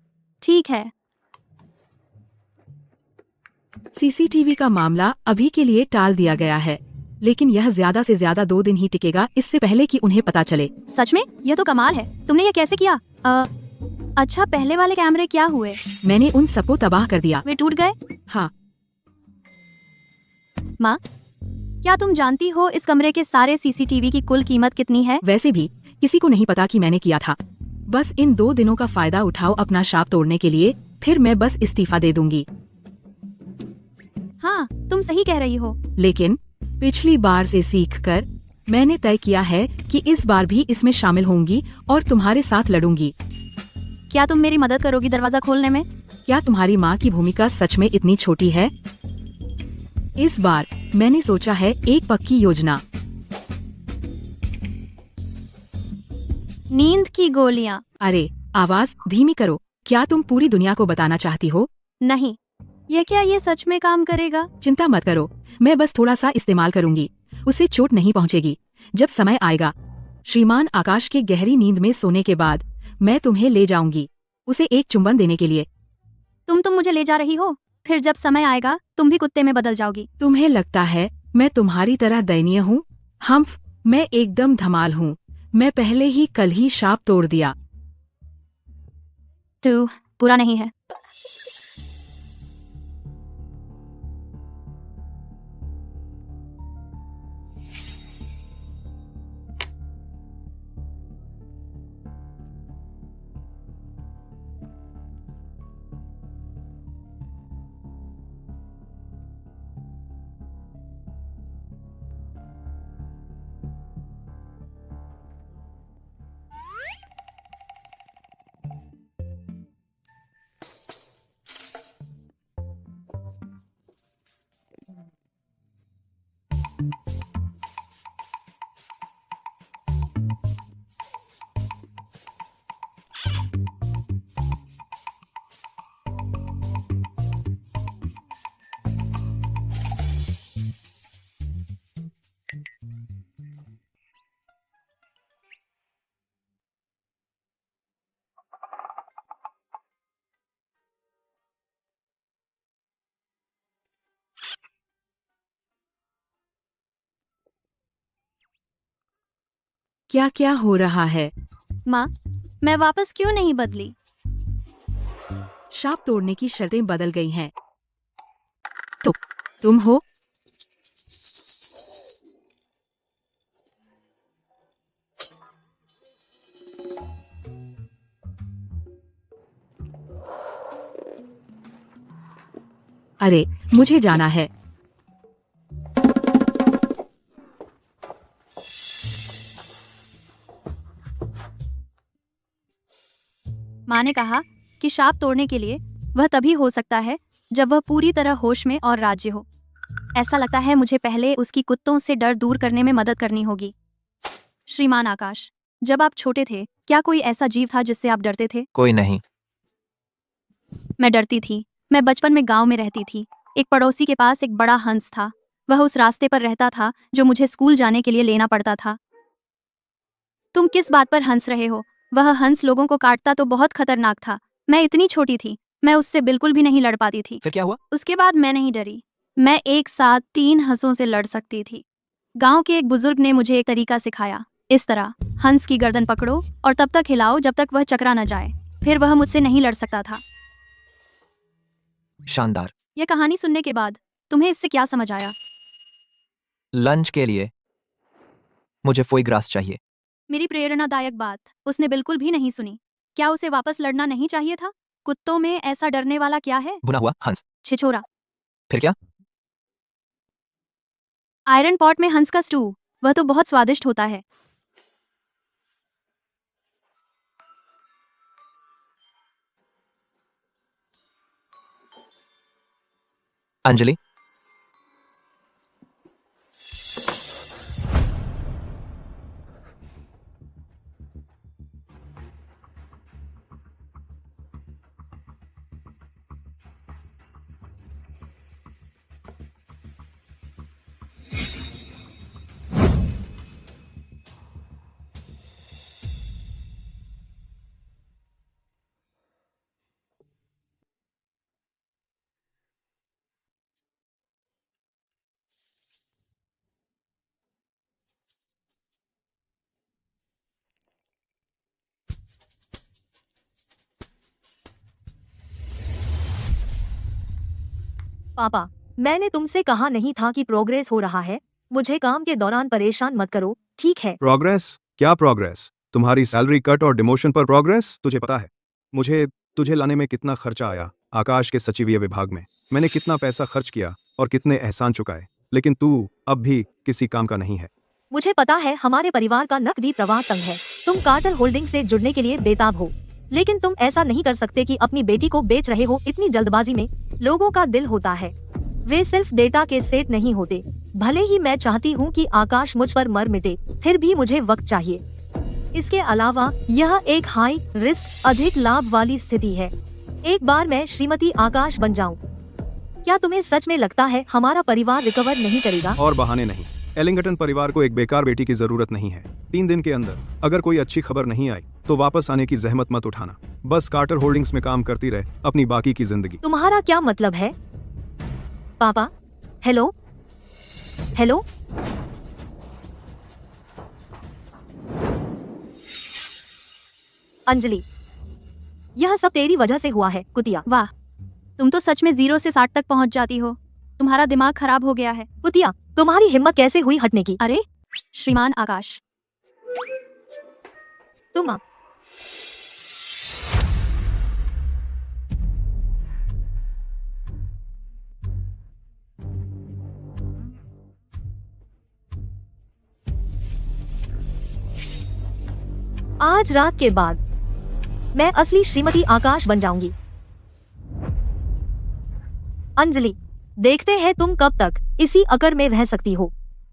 ठीक है। सीसीटीवी का मामला अभी के लिए टाल दिया गया है, लेकिन यह ज्यादा से ज्यादा 2 दिन ही टिकेगा, इससे पहले कि उन्हें पता चले। सच में? यह तो कमाल है। तुमने यह कैसे किया? अच्छा, पहले वाले कैमरे क्या हुए? मैंने उन सबको तबाह कर दिया। वे टूट गए? हाँ। माँ, क्या तुम जानती हो इस कमरे के सारे सीसीटीवी की कुल कीमत कितनी है? वैसे भी किसी को नहीं पता कि मैंने किया था। बस इन 2 दिनों का फायदा उठाओ अपना शाप तोड़ने के लिए, फिर मैं बस इस्तीफा दे दूंगी। हाँ, तुम सही कह रही हो। लेकिन पिछली बार से सीखकर मैंने तय किया है कि इस बार भी इसमें शामिल होंगी और तुम्हारे साथ लड़ूंगी। क्या तुम मेरी मदद करोगी दरवाजा खोलने में? क्या तुम्हारी माँ की भूमिका सच में इतनी छोटी है? इस बार मैंने सोचा है एक पक्की योजना। नींद की गोलियां। अरे आवाज धीमी करो। क्या तुम पूरी दुनिया को बताना चाहती हो? नहीं, यह क्या ये सच में काम करेगा? चिंता मत करो, मैं बस थोड़ा सा इस्तेमाल करूंगी, उसे चोट नहीं पहुंचेगी। जब समय आएगा, श्रीमान आकाश के गहरी नींद में सोने के बाद मैं तुम्हें ले जाऊंगी, उसे एक चुंबन देने के लिए। तुम मुझे ले जा रही हो? फिर जब समय आएगा तुम भी कुत्ते में बदल जाओगी। तुम्हें लगता है मैं तुम्हारी तरह दयनीय हूँ? हम्फ, मैं एकदम धमाल हूँ। मैं पहले ही कल ही शाप तोड़ दिया। तू बुरा नहीं है। क्या क्या हो रहा है? माँ, मैं वापस क्यों नहीं बदली? शाप तोड़ने की शर्तें बदल गई हैं। तो तुम हो? अरे मुझे जाना है। माँ ने कहा कि शाप तोड़ने के लिए वह तभी हो सकता है जब वह पूरी तरह होश में और राज्य हो। ऐसा लगता है मुझे पहले उसकी कुत्तों से डर दूर करने में मदद करनी होगी। श्रीमान आकाश, जब आप छोटे थे क्या कोई ऐसा जीव था जिससे आप डरते थे? कोई नहीं। मैं डरती थी। मैं बचपन में गांव में रहती थी। एक पड़ोसी के पास एक बड़ा हंस था। वह उस रास्ते पर रहता था जो मुझे स्कूल जाने के लिए लेना पड़ता था। तुम किस बात पर हंस रहे हो? वह हंस लोगों को काटता तो बहुत खतरनाक था। मैं इतनी छोटी थी, मैं उससे बिल्कुल भी नहीं लड़ पाती थी। फिर क्या हुआ? उसके बाद मैं नहीं डरी। मैं एक साथ 3 हंसों से लड़ सकती थी। गांव के एक बुजुर्ग ने मुझे एक तरीका सिखाया। इस तरह हंस की गर्दन पकड़ो और तब तक हिलाओ जब तक वह चकरा न जाए। फिर वह मुझसे नहीं लड़ सकता था। शानदार। यह कहानी सुनने के बाद तुम्हें इससे क्या समझ आया? लंच के लिए मुझे फोई ग्रास चाहिए। मेरी प्रेरणादायक बात उसने बिल्कुल भी नहीं सुनी। क्या उसे वापस लड़ना नहीं चाहिए था? कुत्तों में ऐसा डरने वाला क्या है? भुना हुआ हंस। छिछोरा। फिर क्या? आयरन पॉट में हंस का स्टू, वह तो बहुत स्वादिष्ट होता है। अंजलि, पापा, मैंने तुमसे कहा नहीं था कि प्रोग्रेस हो रहा है। मुझे काम के दौरान परेशान मत करो, ठीक है? प्रोग्रेस? क्या प्रोग्रेस? तुम्हारी सैलरी कट और डिमोशन पर प्रोग्रेस? तुझे पता है मुझे तुझे लाने में कितना खर्चा आया? आकाश के सचिवीय विभाग में मैंने कितना पैसा खर्च किया और कितने एहसान चुकाए, लेकिन तू अब भी किसी काम का नहीं है। मुझे पता है हमारे परिवार का नकदी प्रवाह तंग है। तुम कार्टर होल्डिंग से जुड़ने के लिए बेताब हो, लेकिन तुम ऐसा नहीं कर सकते कि अपनी बेटी को बेच रहे हो इतनी जल्दबाजी में। लोगों का दिल होता है, वे सिर्फ डेटा के सेट नहीं होते। भले ही मैं चाहती हूँ कि आकाश मुझ पर मर मिटे, फिर भी मुझे वक्त चाहिए। इसके अलावा यह एक हाई रिस्क अधिक लाभ वाली स्थिति है। एक बार मैं श्रीमती आकाश बन जाऊं, क्या तुम्हें सच में लगता है हमारा परिवार रिकवर नहीं करेगा? और बहाने नहीं। एलिंगटन परिवार को एक बेकार बेटी की जरूरत नहीं है। 3 दिन के अंदर अगर कोई अच्छी खबर नहीं आई तो वापस आने की जहमत मत उठाना। बस कार्टर होल्डिंग्स में काम करती रहे अपनी बाकी की जिंदगी। तुम्हारा क्या मतलब है? पापा, हेलो हेलो। अंजलि, यह सब तेरी वजह से हुआ है कुतिया। वाह, तुम तो सच में 0 से 60 तक पहुंच जाती हो। तुम्हारा दिमाग खराब हो गया है। कुतिया, तुम्हारी हिम्मत कैसे हुई हटने की? अरे श्रीमान आकाश, तुम आज रात के बाद मैं असली श्रीमती आकाश बन जाऊंगी। अंजलि, देखते हैं तुम कब तक इसी अकड़ में रह सकती हो।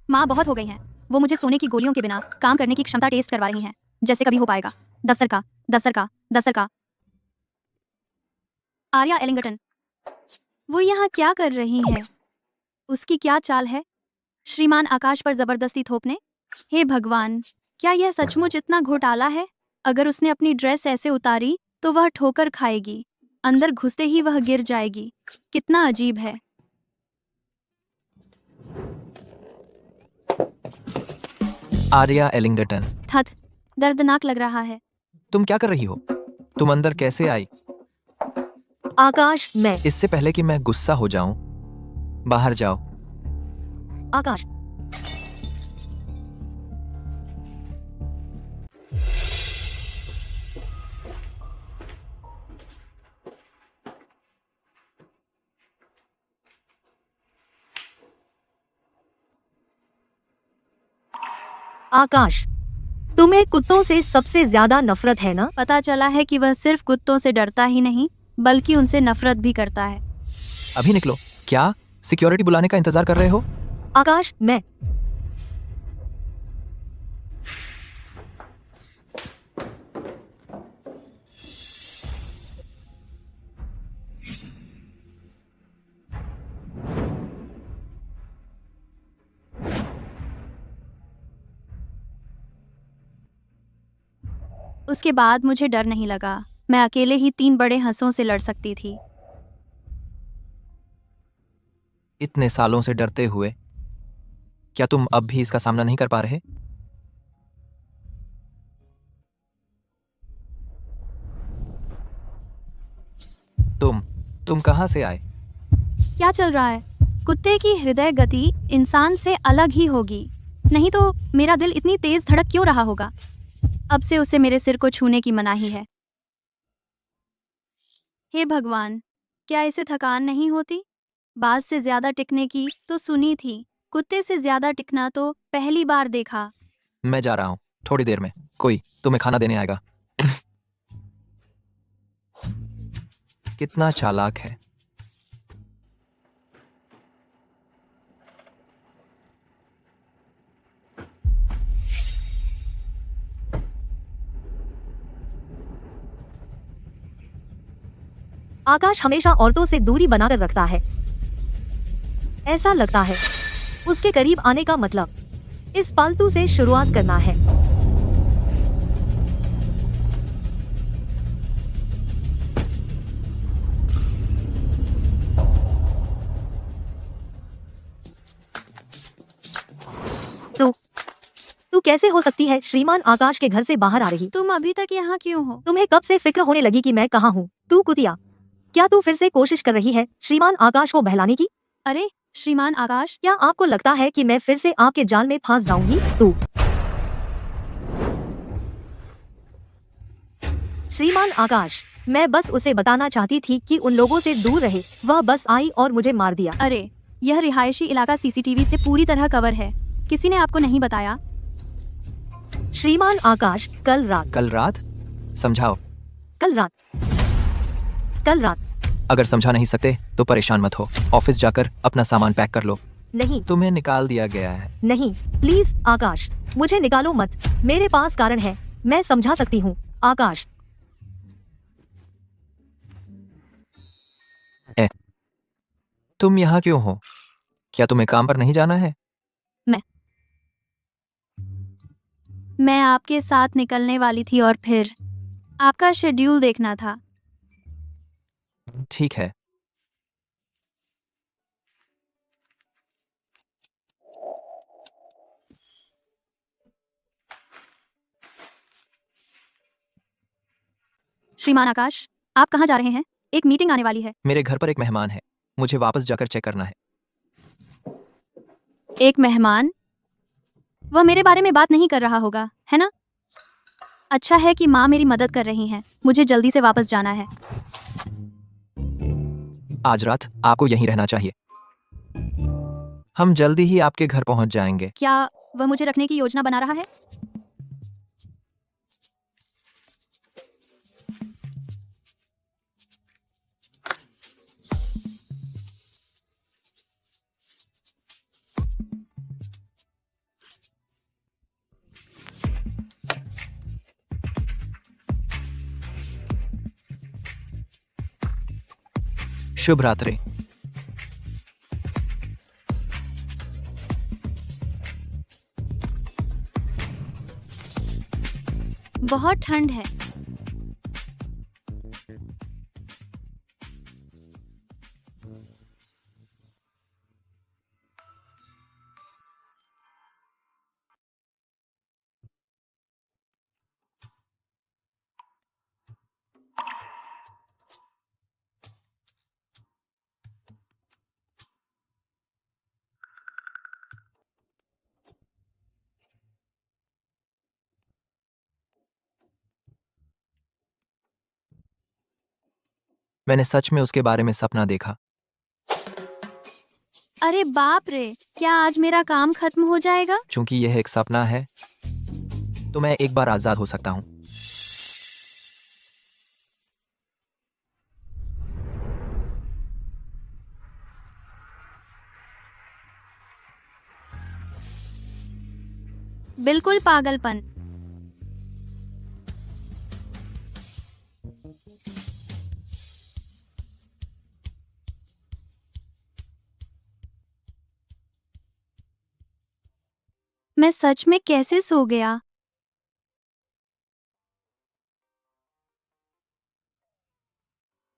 माँ बहुत हो गई हैं। वो मुझे सोने की गोलियों के बिना काम करने की क्षमता टेस्ट करवा रही हैं, जैसे कभी हो पाएगा। दस्तर का। आर्या एलिंगटन, वो यहाँ क्या कर रही है? उसकी क्या चाल है श्रीमान आकाश पर जबरदस्ती थोपने? हे भगवान, क्या यह सचमुच इतना घोटाला है? अगर उसने अपनी ड्रेस ऐसे उतारी तो वह ठोकर खाएगी, अंदर घुसते ही वह गिर जाएगी। कितना अजीब है। आर्या एलिंगटन, थत, दर्दनाक लग रहा है। तुम क्या कर रही हो? तुम अंदर कैसे आई? आकाश, मैं इससे पहले कि मैं गुस्सा हो जाऊं, बाहर जाओ। आकाश, आकाश, तुम्हें कुत्तों से सबसे ज्यादा नफरत है ना? पता चला है कि वह सिर्फ कुत्तों से डरता ही नहीं बल्कि उनसे नफरत भी करता है। अभी निकलो। क्या सिक्योरिटी बुलाने का इंतजार कर रहे हो? आकाश, मैं उसके बाद मुझे डर नहीं लगा। मैं अकेले ही 3 बड़े हंसों से लड़ सकती थी। इतने सालों से डरते हुए क्या तुम अब भी इसका सामना नहीं कर पा रहे? तुम कहां से आए? क्या चल रहा है? कुत्ते की हृदय गति इंसान से अलग ही होगी, नहीं तो मेरा दिल इतनी तेज धड़क क्यों रहा होगा? अब से उसे मेरे सिर को छूने की मनाही है। हे भगवान, क्या इसे थकान नहीं होती? बाज से ज्यादा टिकने की तो सुनी थी, कुत्ते से ज्यादा टिकना तो पहली बार देखा। मैं जा रहा हूं, थोड़ी देर में कोई तुम्हें खाना देने आएगा। कितना चालाक है। आकाश हमेशा औरतों से दूरी बनाकर रखता है। ऐसा लगता है उसके करीब आने का मतलब इस पालतू से शुरुआत करना है। तू कैसे हो सकती है श्रीमान आकाश के घर से बाहर आ रही? तुम अभी तक यहाँ क्यों हो? तुम्हें कब से फिक्र होने लगी कि मैं कहाँ हूँ? तू कुतिया, क्या तू फिर से कोशिश कर रही है श्रीमान आकाश को बहलाने की? अरे श्रीमान आकाश, क्या आपको लगता है कि मैं फिर से आपके जाल में फंस जाऊंगी? तू श्रीमान आकाश, मैं बस उसे बताना चाहती थी कि उन लोगों से दूर रहे। वह बस आई और मुझे मार दिया। अरे यह रिहायशी इलाका सीसीटीवी से पूरी तरह कवर है। किसी ने आपको नहीं बताया? श्रीमान आकाश, कल रात समझाओ। कल रात अगर समझा नहीं सकते तो परेशान मत हो, ऑफिस जाकर अपना सामान पैक कर लो। नहीं तुम्हें निकाल दिया गया है। नहीं, प्लीज आकाश, मुझे निकालो मत। मेरे पास कारण है, मैं समझा सकती हूँ। आकाश, तुम यहाँ क्यों हो? क्या तुम्हें काम पर नहीं जाना है? मैं आपके साथ निकलने वाली थी और फिर आपका शेड्यूल देखना था। ठीक है। श्रीमान आकाश, आप कहाँ जा रहे हैं? एक मीटिंग आने वाली है। मेरे घर पर एक मेहमान है, मुझे वापस जाकर चेक करना है। एक मेहमान? वह मेरे बारे में बात नहीं कर रहा होगा, है ना? अच्छा है कि माँ मेरी मदद कर रही हैं। मुझे जल्दी से वापस जाना है। आज रात आपको यहीं रहना चाहिए। हम जल्दी ही आपके घर पहुंच जाएंगे। क्या वह मुझे रखने की योजना बना रहा है? शुभ रात्रि। बहुत ठंड है। मैंने सच में उसके बारे में सपना देखा। अरे बाप रे, क्या आज मेरा काम खत्म हो जाएगा? चूंकि यह एक सपना है तो मैं एक बार आजाद हो सकता हूं। बिल्कुल पागलपन। मैं सच में कैसे सो गया?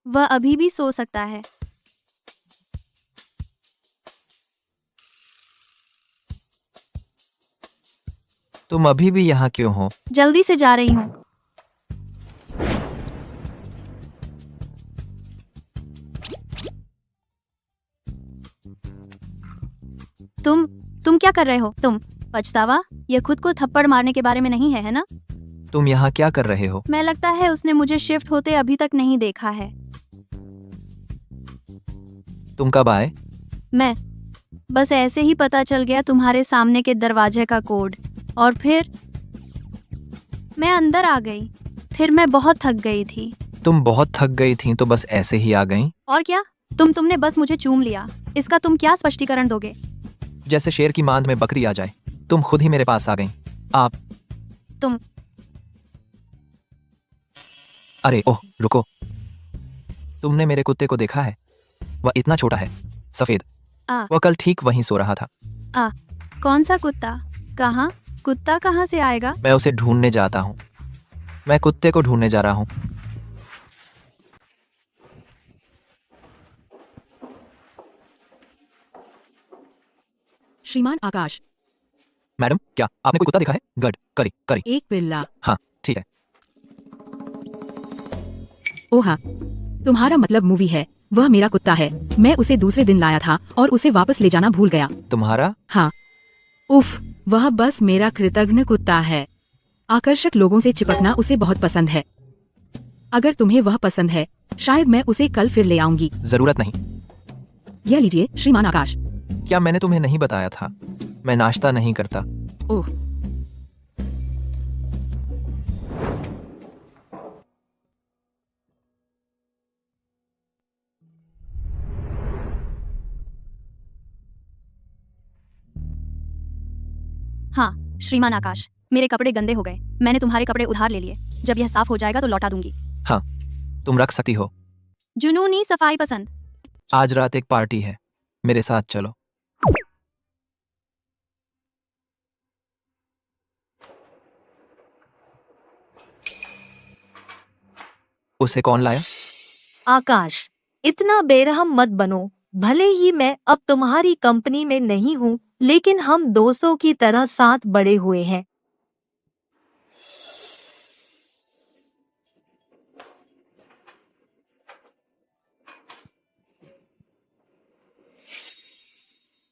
वह अभी भी सो सकता है। तुम अभी भी यहाँ क्यों हो? जल्दी से जा रही हूँ। तुम क्या कर रहे हो? तुम पछतावा? यह खुद को थप्पड़ मारने के बारे में नहीं है, है ना? तुम यहाँ क्या कर रहे हो? मैं लगता है उसने मुझे शिफ्ट होते अभी तक नहीं देखा है। तुम कब आए? मैं बस ऐसे ही पता चल गया तुम्हारे सामने के दरवाजे का कोड, और फिर मैं अंदर आ गई। फिर मैं बहुत थक गई थी। तुम बहुत थक गई थी तो बस ऐसे ही आ गई? और क्या? तुमने बस मुझे चूम लिया। इसका तुम क्या स्पष्टीकरण दोगे? जैसे शेर की मांद में बकरी आ जाए। तुम खुद ही मेरे पास आ गई। तुम अरे ओह रुको, तुमने मेरे कुत्ते को देखा है? वह इतना छोटा है, सफेद। वह कल ठीक वहीं सो रहा था। कौन सा कुत्ता? कहाँ? कुत्ता कहाँ से आएगा? मैं उसे ढूंढने जाता हूँ। मैं कुत्ते को ढूंढने जा रहा हूँ। श्रीमान आकाश, मैडम, क्या आपने कोई कुत्ता देखा है? गड करी करी। एक पिल्ला। हाँ ठीक है। ओह हाँ, तुम्हारा मतलब मूवी है। वह मेरा कुत्ता है। मैं उसे दूसरे दिन लाया था और उसे वापस ले जाना भूल गया। तुम्हारा? हाँ। उफ, वह बस मेरा कृतज्ञ कुत्ता है। आकर्षक लोगों से चिपकना उसे बहुत पसंद है। अगर तुम्हें वह पसंद है, शायद मैं उसे कल फिर ले आऊंगी। जरूरत नहीं। यह लीजिए श्रीमान आकाश। क्या मैंने तुम्हें नहीं बताया था? मैं नाश्ता नहीं करता। ओह, हाँ श्रीमान आकाश, मेरे कपड़े गंदे हो गए। मैंने तुम्हारे कपड़े उधार ले लिए। जब यह साफ हो जाएगा तो लौटा दूंगी। हाँ, तुम रख सकती हो। जुनूनी सफाई पसंद। आज रात एक पार्टी है, मेरे साथ चलो। उसे कौन लाया? आकाश, इतना बेरहम मत बनो। भले ही मैं अब तुम्हारी कंपनी में नहीं हूँ, लेकिन हम दोस्तों की तरह साथ बड़े हुए हैं।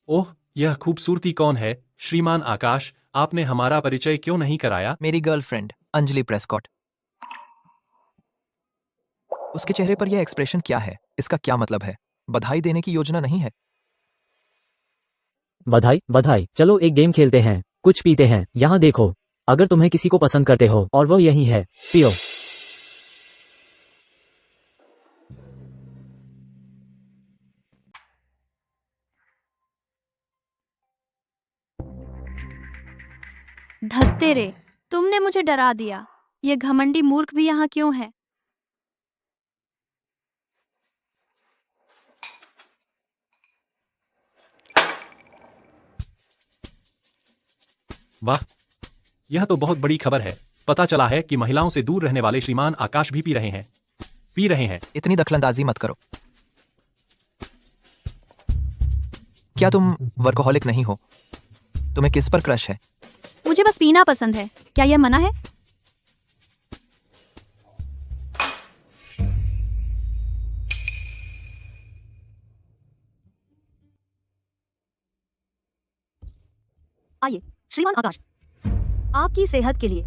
ओह, यह खूबसूरती कौन है? श्रीमान आकाश, आपने हमारा परिचय क्यों नहीं कराया? मेरी गर्लफ्रेंड अंजलि प्रेस्कॉट। उसके चेहरे पर यह एक्सप्रेशन क्या है? इसका क्या मतलब है? बधाई देने की योजना नहीं है? बधाई बधाई, चलो एक गेम खेलते हैं, कुछ पीते हैं। यहाँ देखो, अगर तुम्हें किसी को पसंद करते हो और वो यही है, पियो। धत्तेरे, तुमने मुझे डरा दिया। ये घमंडी मूर्ख भी यहाँ क्यों है? वाह, यह तो बहुत बड़ी खबर है। पता चला है कि महिलाओं से दूर रहने वाले श्रीमान आकाश भी पी रहे हैं। इतनी दखलंदाजी मत करो। क्या तुम वर्कोहॉलिक नहीं हो? तुम्हें किस पर क्रश है? मुझे बस पीना पसंद है। क्या यह मना है? आइए श्रीमान आकाश, आपकी सेहत के लिए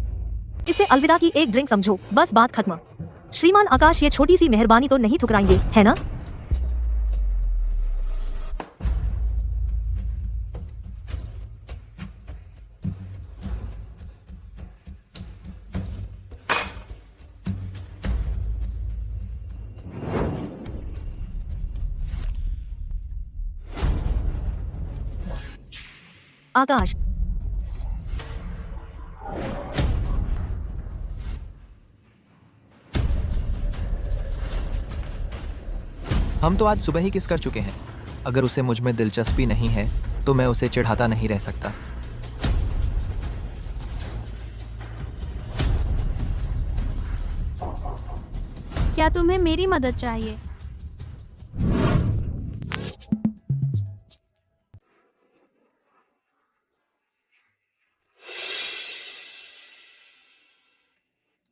इसे अलविदा की एक ड्रिंक समझो, बस बात खत्म। श्रीमान आकाश, ये छोटी सी मेहरबानी तो नहीं ठुकराएंगे, है ना? आकाश, हम तो आज सुबह ही किस कर चुके हैं। अगर उसे मुझ में दिलचस्पी नहीं है तो मैं उसे चिढ़ाता नहीं रह सकता। क्या तुम्हें मेरी मदद चाहिए?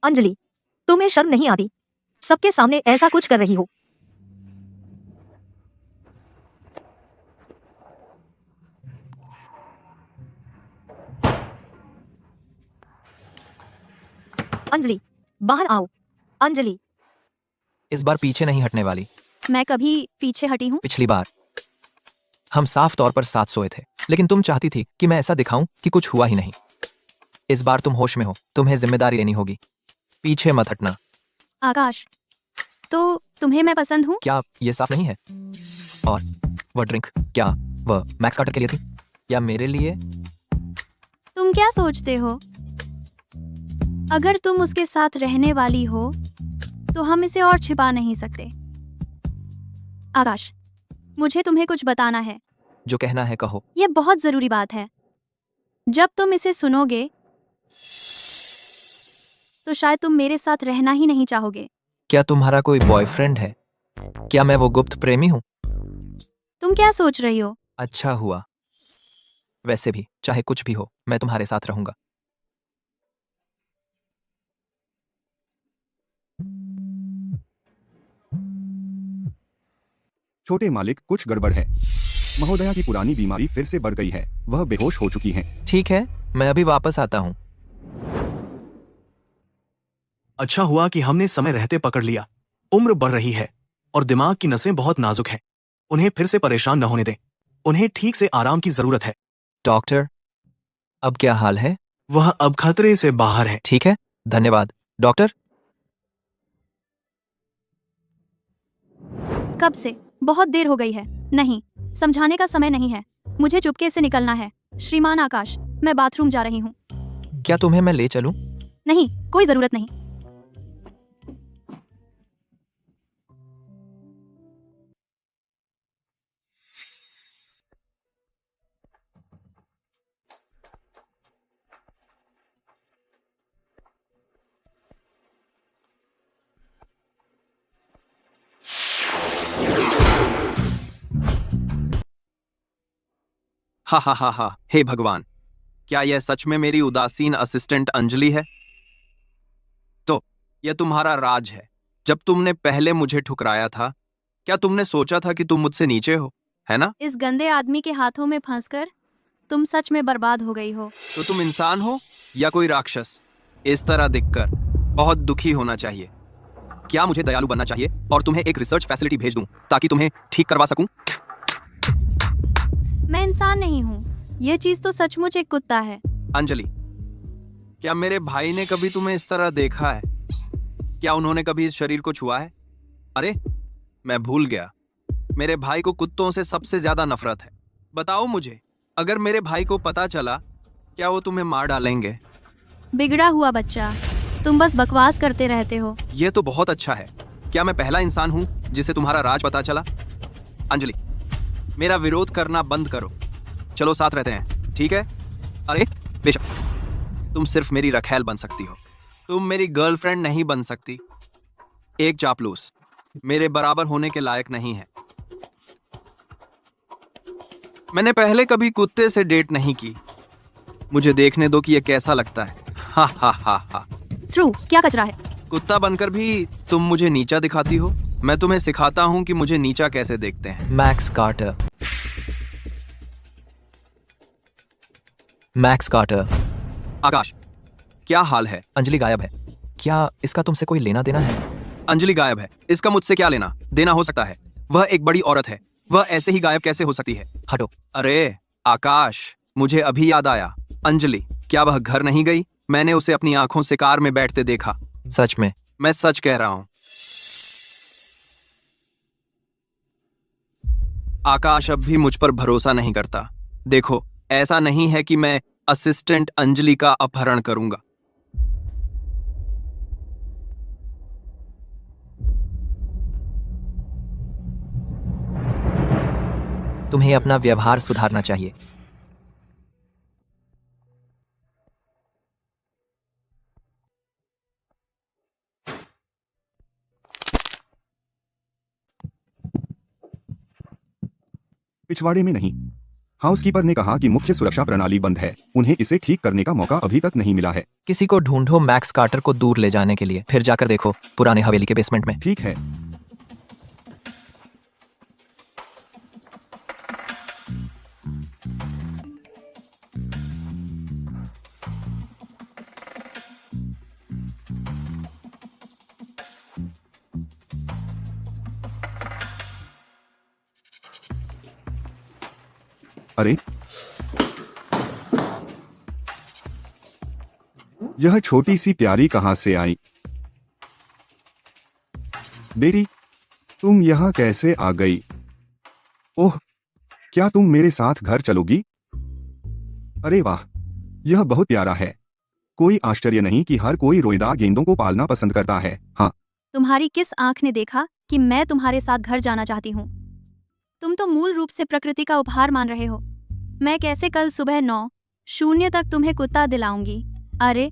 अंजलि, तुम्हें शर्म नहीं आती? सबके सामने ऐसा कुछ कर रही हो। अंजलि, बाहर आओ। अंजलि, इस बार पीछे नहीं हटने वाली। मैं कभी पीछे हटी हूँ? पिछली बार हम साफ तौर पर साथ सोए थे, लेकिन तुम चाहती थी कि मैं ऐसा दिखाऊं कि कुछ हुआ ही नहीं। इस बार तुम होश में हो, तुम्हें जिम्मेदारी लेनी होगी। पीछे मत हटना। आकाश, तो तुम्हें मैं पसंद हूँ? क्या ये साफ नहीं है? और वह ड्रिंक, क्या वह मैक्स कार्टर के लिए थी या मेरे लिए? तुम क्या सोचते हो? अगर तुम उसके साथ रहने वाली हो तो हम इसे और छिपा नहीं सकते। आकाश, मुझे तुम्हें कुछ बताना है। जो कहना है कहो। यह बहुत जरूरी बात है। जब तुम इसे सुनोगे तो शायद तुम मेरे साथ रहना ही नहीं चाहोगे। क्या तुम्हारा कोई बॉयफ्रेंड है? क्या मैं वो गुप्त प्रेमी हूँ? तुम क्या सोच रही हो? अच्छा हुआ। वैसे भी चाहे कुछ भी हो, मैं तुम्हारे साथ रहूंगा। छोटे मालिक, कुछ गड़बड़ है। महोदया की पुरानी बीमारी फिर से बढ़ गई है, वह बेहोश हो चुकी हैं। ठीक है, मैं अभी वापस आता हूँ। अच्छा हुआ कि हमने समय रहते पकड़ लिया। उम्र बढ़ रही है और दिमाग की नसें बहुत नाजुक हैं। उन्हें फिर से परेशान न होने दें। उन्हें ठीक से आराम की जरूरत है। डॉक्टर, अब क्या हाल है? वह अब खतरे से बाहर है। ठीक है, धन्यवाद डॉक्टर। कब से? बहुत देर हो गई है। नहीं, समझाने का समय नहीं है। मुझे चुपके से निकलना है। श्रीमान आकाश, मैं बाथरूम जा रही हूँ। क्या तुम्हें मैं ले चलूं? नहीं, कोई जरूरत नहीं। हा हा हा हा, हे भगवान, क्या यह सच में मेरी उदासीन असिस्टेंट अंजलि है? तो यह तुम्हारा राज है। जब तुमने पहले मुझे ठुकराया था, क्या तुमने सोचा था कि तुम मुझसे नीचे हो, है ना? इस गंदे आदमी के हाथों में फंसकर तुम सच में बर्बाद हो गई हो। तो तुम इंसान हो या कोई राक्षस? इस तरह दिखकर बहुत दुखी होना चाहिए। क्या मुझे दयालु बनना चाहिए और तुम्हें एक रिसर्च फैसिलिटी भेज दूं ताकि तुम्हें ठीक करवा सकूं? मैं इंसान नहीं हूँ। यह चीज तो सचमुच एक कुत्ता है। अंजलि, क्या मेरे भाई ने कभी तुम्हें इस तरह देखा है? क्या उन्होंने कभी इस शरीर को छुआ है? अरे, मैं भूल गया। मेरे भाई को कुत्तों से सबसे ज्यादा नफरत है। बताओ मुझे, अगर मेरे भाई को पता चला, क्या वो तुम्हें मार डालेंगे? बिगड़ा हुआ बच्चा, तुम बस बकवास करते रहते हो। यह तो बहुत अच्छा है। क्या मैं पहला इंसान हूं जिसे तुम्हारा राज पता चला? अंजलि, मेरा विरोध करना बंद करो। चलो साथ रहते हैं, ठीक है? अरे बेशक, तुम सिर्फ मेरी रखैल बन सकती हो। तुम मेरी गर्लफ्रेंड नहीं बन सकती। एक चापलूस मेरे बराबर होने के लायक नहीं है। मैंने पहले कभी कुत्ते से डेट नहीं की। मुझे देखने दो कि यह कैसा लगता है। हा हा हा हा। थ्रू, क्या कचरा है? कुत्ता बनकर भी तुम मुझे नीचा दिखाती हो। मैं तुम्हें सिखाता हूं कि मुझे नीचा कैसे देखते हैं। Max Carter. Max Carter. Akash, क्या हाल है? अंजलि गायब है। क्या इसका तुमसे कोई लेना देना है? अंजलि गायब है, इसका मुझसे क्या लेना देना हो सकता है? वह एक बड़ी औरत है। वह ऐसे ही गायब कैसे हो सकती है? हटो। अरे आकाश, मुझे अभी याद आया। अंजलि, क्या वह घर नहीं गई? मैंने उसे अपनी आंखों से कार में बैठते देखा। सच में? मैं सच कह रहा हूं। आकाश अब भी मुझ पर भरोसा नहीं करता। देखो, ऐसा नहीं है कि मैं असिस्टेंट अंजलि का अपहरण करूंगा। तुम्हें अपना व्यवहार सुधारना चाहिए। पिछवाड़े में नहीं। हाउसकीपर ने कहा कि मुख्य सुरक्षा प्रणाली बंद है। उन्हें इसे ठीक करने का मौका अभी तक नहीं मिला है। किसी को ढूंढो मैक्स कार्टर को दूर ले जाने के लिए। फिर जाकर देखो पुराने हवेली के बेसमेंट में। ठीक है। अरे, यह छोटी सी प्यारी कहां से आई? बेटी, तुम यहाँ कैसे आ गई? ओह, क्या तुम मेरे साथ घर चलोगी? अरे वाह, यह बहुत प्यारा है। कोई आश्चर्य नहीं कि हर कोई रोएदार गेंदों को पालना पसंद करता है। हाँ, तुम्हारी किस आंख ने देखा कि मैं तुम्हारे साथ घर जाना चाहती हूँ? तुम तो मूल रूप से प्रकृति का उपहार मान रहे हो। मैं कैसे कल सुबह 9:00 तक तुम्हें कुत्ता दिलाऊंगी? अरे,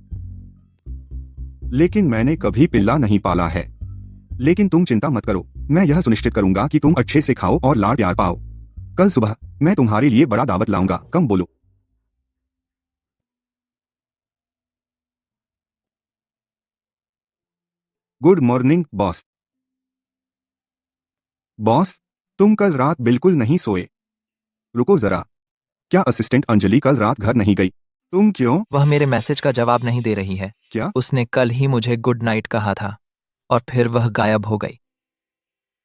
लेकिन मैंने कभी पिल्ला नहीं पाला है। लेकिन तुम चिंता मत करो, मैं यह सुनिश्चित करूंगा कि तुम अच्छे से खाओ और लाड़ प्यार पाओ। कल सुबह मैं तुम्हारे लिए बड़ा दावत लाऊंगा। कम बोलो। Good morning boss. बॉस, तुम कल रात बिल्कुल नहीं सोए। रुको जरा, क्या असिस्टेंट अंजलि कल रात घर नहीं गई? तुम क्यों? वह मेरे मैसेज का जवाब नहीं दे रही है। क्या? उसने कल ही मुझे गुड नाइट कहा था और फिर वह गायब हो गई।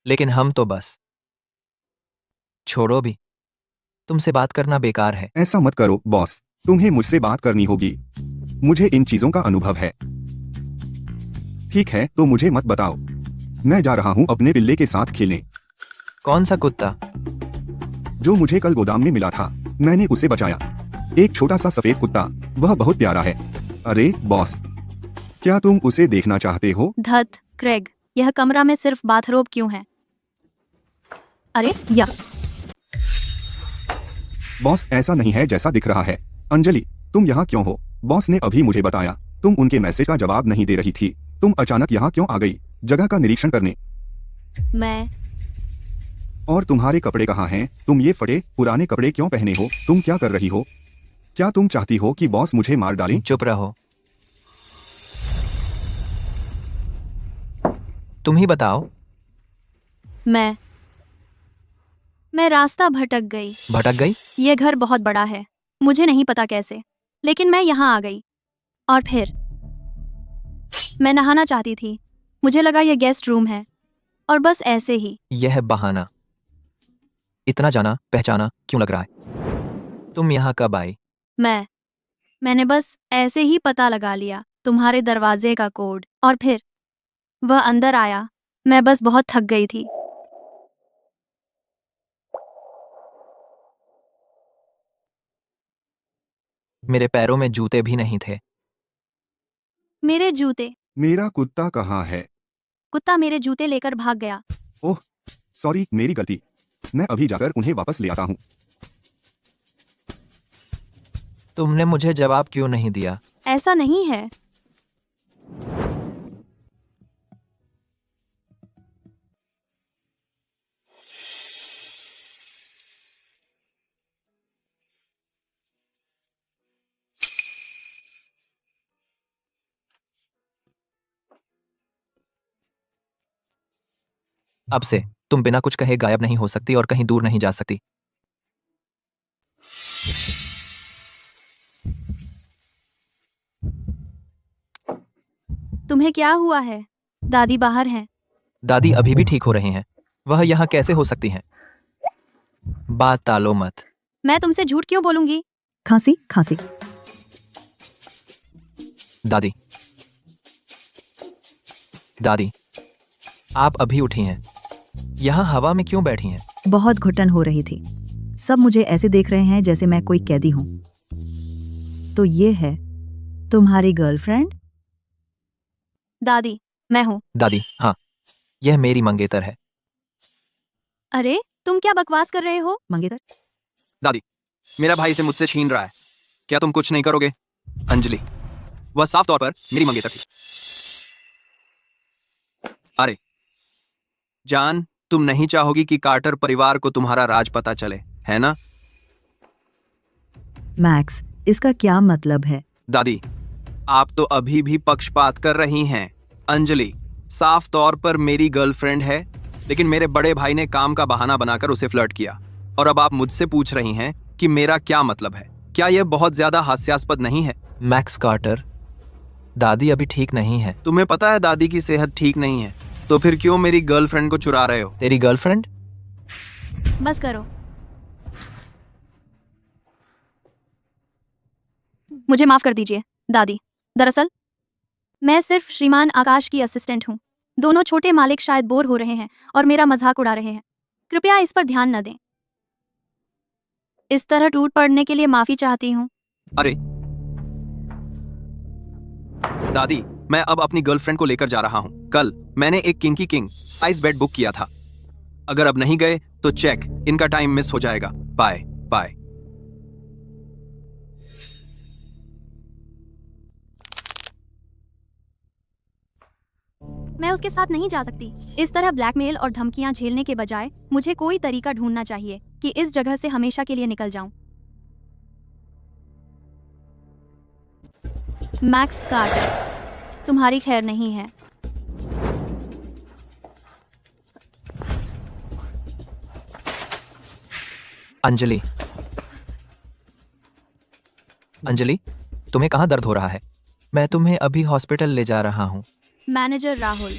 लेकिन हम तो बस छोड़ो भी। तुमसे बात करना बेकार है। ऐसा मत करो बॉस, तुम्हें मुझसे बात करनी होगी। मुझे इन चीजों का अनुभव है। ठीक है, तो मुझे मत बताओ। मैं जा रहा हूँ अपने पिल्ले के साथ खेलने। कौन सा कुत्ता? जो मुझे कल गोदाम में मिला था, मैंने उसे बचाया। एक छोटा सा सफेद कुत्ता, वह बहुत प्यारा है। अरे बॉस, क्या तुम उसे देखना चाहते हो? धत क्रेग, यह कमरा में सिर्फ बाथरोब क्यों है? अरे या बॉस, ऐसा नहीं है जैसा दिख रहा है। अंजलि, तुम यहाँ क्यों हो? बॉस ने अभी मुझे बताया तुम उनके मैसेज का जवाब नहीं दे रही थी। तुम अचानक यहाँ क्यों आ गई? जगह का निरीक्षण करने? मैं और तुम्हारे कपड़े कहाँ हैं? तुम ये फटे पुराने कपड़े क्यों पहने हो? तुम क्या कर रही हो? क्या तुम चाहती हो कि बॉस मुझे मार डालें? चुप रहो। तुम ही बताओ। मैं रास्ता भटक गई। भटक गई? यह घर बहुत बड़ा है, मुझे नहीं पता कैसे, लेकिन मैं यहाँ आ गई। और फिर मैं नहाना चाहती थी। मुझे लगा यह गेस्ट रूम है, और बस ऐसे ही। यह बहाना। इतना जाना पहचाना क्यों लग रहा है? तुम यहाँ कब आई? मैंने बस ऐसे ही पता लगा लिया तुम्हारे दरवाजे का कोड, और फिर वह अंदर आया। मैं बस बहुत थक गई थी। मेरे पैरों में जूते भी नहीं थे। मेरे जूते? मेरा कुत्ता कहाँ है? कुत्ता मेरे जूते लेकर भाग गया। ओह सॉरी, मेरी गलती। मैं अभी जाकर उन्हें वापस ले आता हूँ। तुमने मुझे जवाब क्यों नहीं दिया? ऐसा नहीं है। अब से तुम बिना कुछ कहे गायब नहीं हो सकती और कहीं दूर नहीं जा सकती। तुम्हें क्या हुआ है? दादी बाहर हैं। दादी अभी भी ठीक हो रहे हैं। वह यहाँ कैसे हो सकती हैं? बात टालो मत। मैं तुमसे झूठ क्यों बोलूंगी? खांसी खांसी। दादी, दादी, आप अभी उठी हैं। यहाँ हवा में क्यों बैठी हैं? बहुत घुटन हो रही थी। सब मुझे ऐसे देख रहे हैं जैसे मैं कोई कैदी हूँ। तो ये है तुम्हारी गर्लफ्रेंड? दादी, मैं हूँ। दादी, हाँ, यह मेरी मंगेतर है। अरे तुम क्या बकवास कर रहे हो? मंगेतर? दादी, मेरा भाई इसे मुझसे छीन रहा है। क्या तुम कुछ नहीं करोगे? अंजलि, वह साफ तौर पर मेरी मंगेतर थी। अरे जान, तुम नहीं चाहोगी कि कार्टर परिवार को तुम्हारा राज पता चले, है ना? मैक्स, इसका क्या मतलब है? दादी, आप तो अभी भी पक्षपात कर रही हैं। अंजलि साफ तौर पर मेरी गर्लफ्रेंड है, लेकिन मेरे बड़े भाई ने काम का बहाना बनाकर उसे फ्लर्ट किया, और अब आप मुझसे पूछ रही हैं कि मेरा क्या मतलब है। क्या यह बहुत ज्यादा हास्यास्पद नहीं है? मैक्स कार्टर, दादी अभी ठीक नहीं है। तुम्हें पता है दादी की सेहत ठीक नहीं है, तो फिर क्यों मेरी गर्लफ्रेंड को चुरा रहे हो? तेरी गर्लफ्रेंड? बस करो। मुझे माफ कर दीजिए दादी। दरअसल मैं सिर्फ श्रीमान आकाश की असिस्टेंट हूँ। दोनों छोटे मालिक शायद बोर हो रहे हैं और मेरा मजाक उड़ा रहे हैं। कृपया इस पर ध्यान न दें। इस तरह टूट पड़ने के लिए माफी चाहती हूँ। अरे दादी, मैं अब अपनी गर्लफ्रेंड को लेकर जा रहा हूँ। कल मैंने एक किंग साइज बेड बुक किया था। अगर अब नहीं गए तो चेक इनका टाइम मिस हो जाएगा। Bye bye. मैं उसके साथ नहीं जा सकती। इस तरह ब्लैकमेल और धमकियां झेलने के बजाय मुझे कोई तरीका ढूंढना चाहिए कि इस जगह से हमेशा के लिए निकल जाऊं। मैक्स कार्टर, तुम्हारी खैर नहीं है। अंजलि, अंजलि, तुम्हें कहाँ दर्द हो रहा है? मैं तुम्हें अभी हॉस्पिटल ले जा रहा हूँ। मैनेजर राहुल,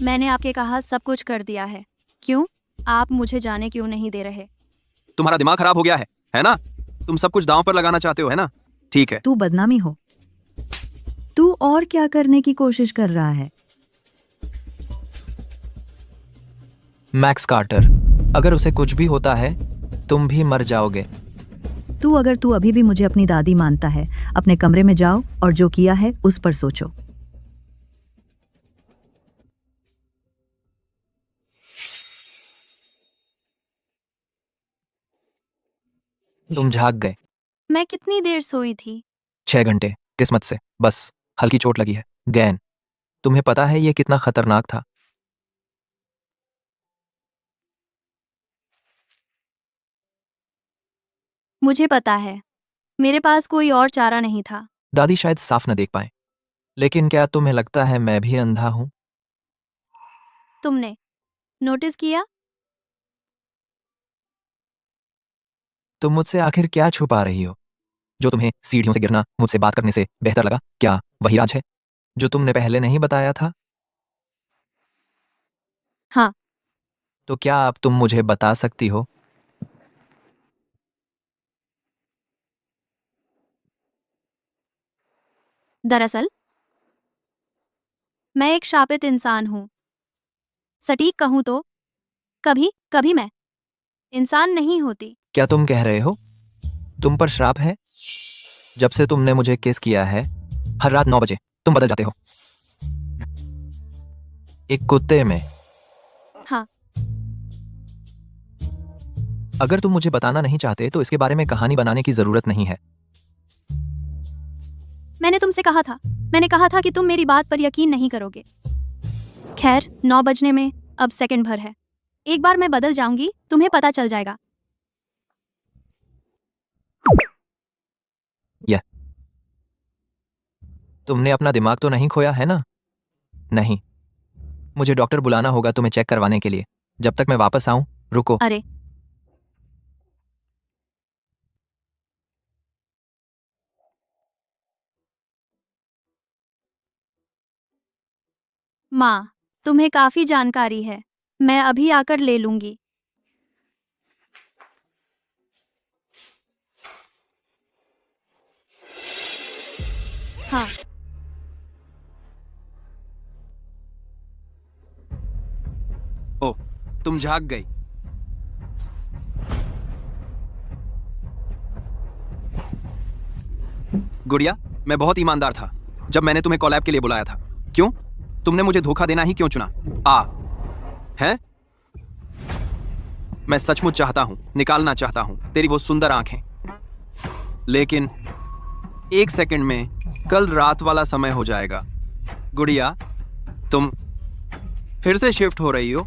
मैंने आपके कहा सब कुछ कर दिया है। क्यों? आप मुझे जाने क्यों नहीं दे रहे? तुम्हारा दिमाग खराब हो गया है। है ना? तुम सब कुछ दांव पर लगाना चाहते हो, है ना? ठीक है। तू बदनामी हो। तू और क्या करने की कोशिश कर रहा है? मैक्स कार्टर, अगर उसे कुछ भी होता है तुम भी मर जाओगे। अगर तू अभी भी मुझे अपनी दादी मानता है, अपने कमरे में जाओ और जो किया है उस पर सोचो। तुम झाग गए। मैं कितनी देर सोई थी? 6 घंटे, किस्मत से। बस हल्की चोट लगी है। गैन, तुम्हें पता है ये कितना खतरनाक था? मुझे पता है। मेरे पास कोई और चारा नहीं था। दादी शायद साफ न देख पाए, लेकिन क्या तुम्हें लगता है मैं भी अंधा हूं? तुमने नोटिस किया? तुम मुझसे आखिर क्या छुपा रही हो? जो तुम्हें सीढ़ियों से गिरना मुझसे बात करने से बेहतर लगा, क्या वही राज है जो तुमने पहले नहीं बताया था? हाँ। तो क्या अब तुम मुझे बता सकती हो? दरअसल मैं एक शापित इंसान हूं। सटीक कहूं तो कभी कभी मैं इंसान नहीं होती। क्या तुम कह रहे हो तुम पर श्राप है? जब से तुमने मुझे किस किया है, हर रात 9 बजे तुम बदल जाते हो एक कुत्ते में। हाँ। अगर तुम मुझे बताना नहीं चाहते तो इसके बारे में कहानी बनाने की जरूरत नहीं है। मैंने तुमसे कहा था, मैंने कहा था कि तुम मेरी बात पर यकीन नहीं करोगे। खैर, 9 बजने में अब सेकंड भर है। एक बार मैं बदल जाऊंगी, तुम्हें पता चल जाएगा। यह तुमने अपना दिमाग तो नहीं खोया है ना? नहीं, मुझे डॉक्टर बुलाना होगा तुम्हें चेक करवाने के लिए। जब तक मैं वापस आऊं, रुको। अरे, माँ, तुम्हें काफी जानकारी है। मैं अभी आकर ले लूंगी। हाँ। ओ, तुम झाग गई। गुड़िया, मैं बहुत ईमानदार था जब मैंने तुम्हें कॉलैब के लिए बुलाया था। क्यों? तुमने मुझे धोखा देना ही क्यों चुना? हैं? मैं सचमुच चाहता हूं, निकालना चाहता हूं तेरी वो सुंदर आंखें, लेकिन 1 सेकंड में कल रात वाला समय हो जाएगा। गुड़िया, तुम फिर से शिफ्ट हो रही हो?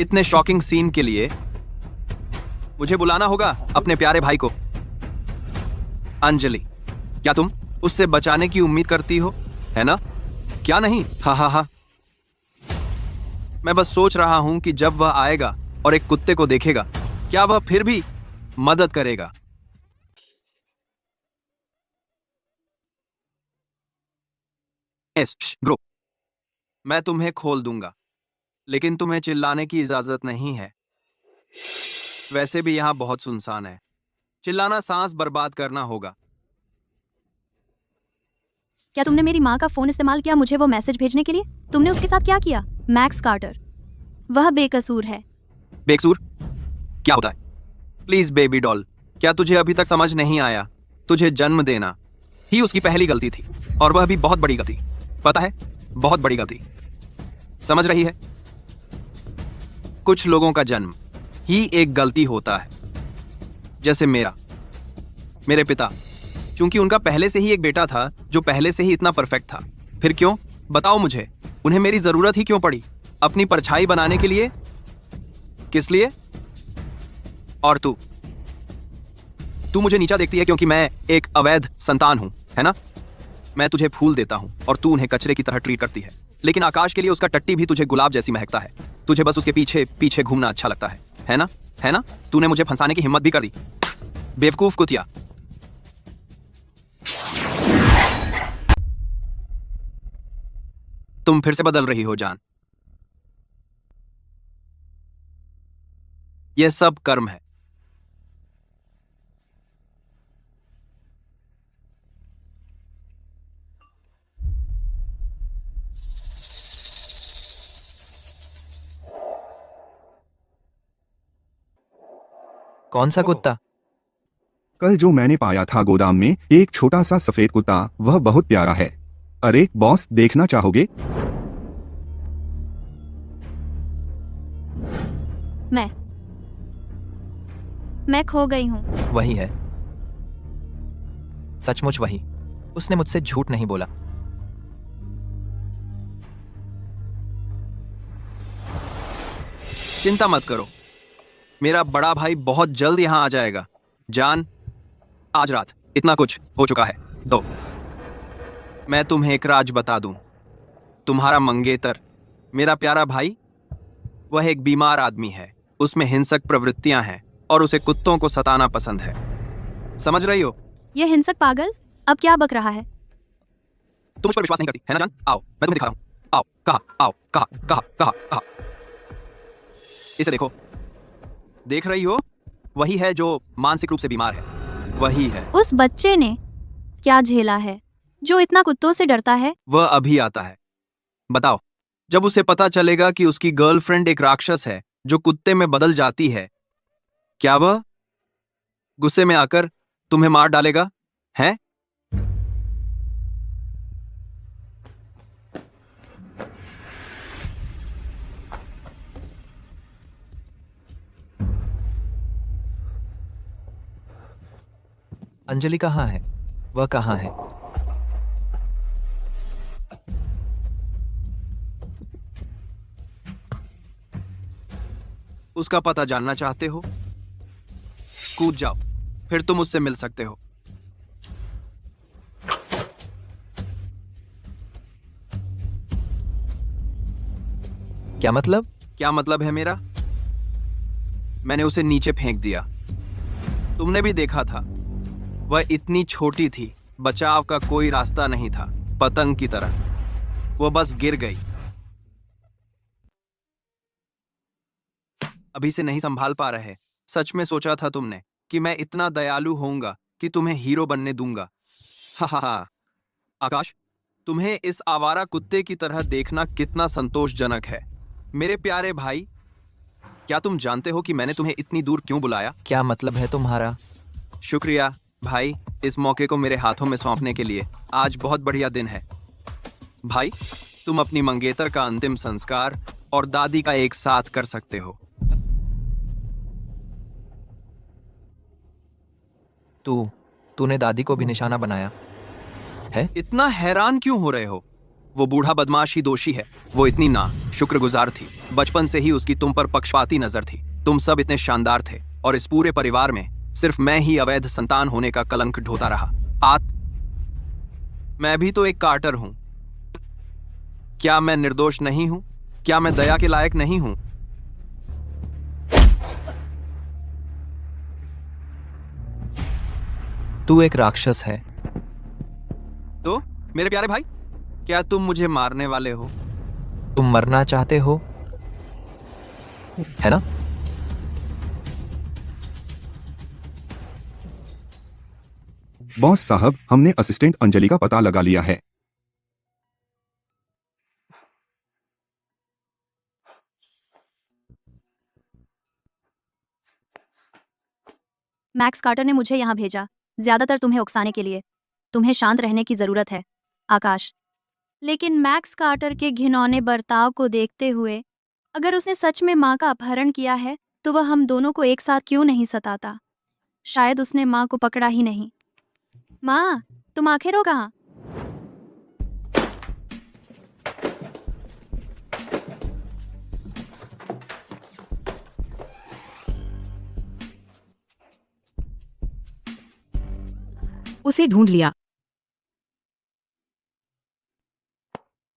इतने शॉकिंग सीन के लिए मुझे बुलाना होगा अपने प्यारे भाई को। अंजलि, क्या तुम उससे बचाने की उम्मीद करती हो, है ना? क्या नहीं? हा हा हा। मैं बस सोच रहा हूं कि जब वह आएगा और एक कुत्ते को देखेगा, क्या वह फिर भी मदद करेगा? ग्रो, मैं तुम्हें खोल दूंगा, लेकिन तुम्हें चिल्लाने की इजाजत नहीं है। वैसे भी यहां बहुत सुनसान है। चिल्लाना सांस बर्बाद करना होगा। क्या तुमने मेरी माँ का फोन इस्तेमाल किया मुझे वो मैसेज भेजने के लिए? तुमने उसके साथ क्या किया? मैक्स कार्टर, वह बेकसूर है। बेकसूर क्या होता है? प्लीज बेबी डॉल, क्या तुझे अभी तक समझ नहीं आया? तुझे जन्म देना ही उसकी पहली गलती थी, और वह भी बहुत बड़ी गलती। पता है, बहुत बड़ी गलती। समझ रही है? कुछ लोगों का जन्म ही एक गलती होता है, जैसे मेरे पिता, क्योंकि उनका पहले से ही एक बेटा था जो पहले से ही इतना परफेक्ट था। फिर क्यों? बताओ मुझे, उन्हें मेरी जरूरत ही क्यों पड़ी? अपनी परछाई बनाने के लिए? किस लिए? और तू मुझे नीचा देखती है क्योंकि मैं एक अवैध संतान हूं, है ना? मैं तुझे फूल देता हूं और तू उन्हें कचरे की तरह ट्रीट करती है, लेकिन आकाश के लिए उसका टट्टी भी तुझे गुलाब जैसी महकता है। तुझे बस उसके पीछे पीछे घूमना अच्छा लगता है ना? है ना? तूने मुझे फंसाने की हिम्मत भी कर दी, बेवकूफ कुतिया। तुम फिर से बदल रही हो जान। यह सब कर्म है। कौन सा कुत्ता? कल जो मैंने पाया था गोदाम में, एक छोटा सा सफेद कुत्ता, वह बहुत प्यारा है। अरे बॉस, देखना चाहोगे? मैं खो गई हूँ। वही है, सचमुच वही। उसने मुझसे झूठ नहीं बोला। चिंता मत करो, मेरा बड़ा भाई बहुत जल्द यहाँ आ जाएगा। जान, आज रात इतना कुछ हो चुका है। दो, मैं तुम्हें एक राज बता दूं। तुम्हारा मंगेतर, मेरा प्यारा भाई, वह एक बीमार आदमी है। उसमें हिंसक प्रवृत्तियां हैं और उसे कुत्तों को सताना पसंद है। समझ रही हो? ये हिंसक पागल अब क्या बक रहा है? तुम मुझ पर विश्वास नहीं करती है ना जान? आओ, मैं तुम्हें दिखा रहा हूं। आओ, कहा, आओ, कहा, कहा, कहा, कहा। इसे देखो, देख रही हो? वही है जो मानसिक रूप से बीमार है। वही है। उस बच्चे ने क्या झेला है जो इतना कुत्तों से डरता है? वह अभी आता है। बताओ, जब उसे पता चलेगा कि उसकी गर्लफ्रेंड एक राक्षस है जो कुत्ते में बदल जाती है, क्या वह गुस्से में आकर तुम्हें मार डालेगा? हैं? अंजलि कहाँ है? वह कहाँ है? उसका पता जानना चाहते हो? कूद जाओ, फिर तुम उससे मिल सकते हो। क्या मतलब? क्या मतलब है मेरा? मैंने उसे नीचे फेंक दिया। तुमने भी देखा था, वह इतनी छोटी थी, बचाव का कोई रास्ता नहीं था। पतंग की तरह वो बस गिर गई। अभी से नहीं संभाल पा रहे। सच में सोचा था तुमने कि मैं इतना दयालु होऊंगा कि तुम्हें हीरो बनने दूंगा? हा हा हा। आकाश, तुम्हें इस आवारा कुत्ते की तरह देखना कितना संतोषजनक है। मेरे प्यारे भाई, क्या तुम जानते हो कि मैंने तुम्हें इतनी दूर क्यों बुलाया? क्या मतलब है तुम्हारा? शुक्रिया भाई, इस मौके को मेरे हाथों में सौंपने के लिए। आज बहुत बढ़िया दिन है भाई। तुम अपनी मंगेतर का अंतिम संस्कार और दादी का एक साथ कर सकते हो। तूने दादी को भी निशाना बनाया है? इतना हैरान क्यों हो रहे हो? वो बूढ़ा बदमाश ही दोषी है। वो इतनी ना शुक्रगुजार थी। बचपन से ही उसकी तुम पर पक्षपाती नजर थी। तुम सब इतने शानदार थे और इस पूरे परिवार में सिर्फ मैं ही अवैध संतान होने का कलंक ढोता रहा। मैं भी तो एक कार्टर हूं। क्या मैं निर्दोष नहीं हूं? क्या मैं दया के लायक नहीं हूं? तू एक राक्षस है। तो मेरे प्यारे भाई, क्या तुम मुझे मारने वाले हो? तुम मरना चाहते हो, है ना? बॉस साहब, हमने असिस्टेंट अंजलि का पता लगा लिया है। मैक्स कार्टर ने मुझे यहाँ भेजा, ज्यादातर तुम्हें उकसाने के लिए। तुम्हें शांत रहने की जरूरत है, आकाश। लेकिन मैक्स कार्टर के घिनौने बर्ताव को देखते हुए, अगर उसने सच में माँ का अपहरण किया है, तो वह हम दोनों को एक साथ क्यों नहीं सताता? शायद उसने माँ को पकड़ा ही नहीं। माँ, तुम आखिर हो कहाँ? उसे ढूंढ लिया।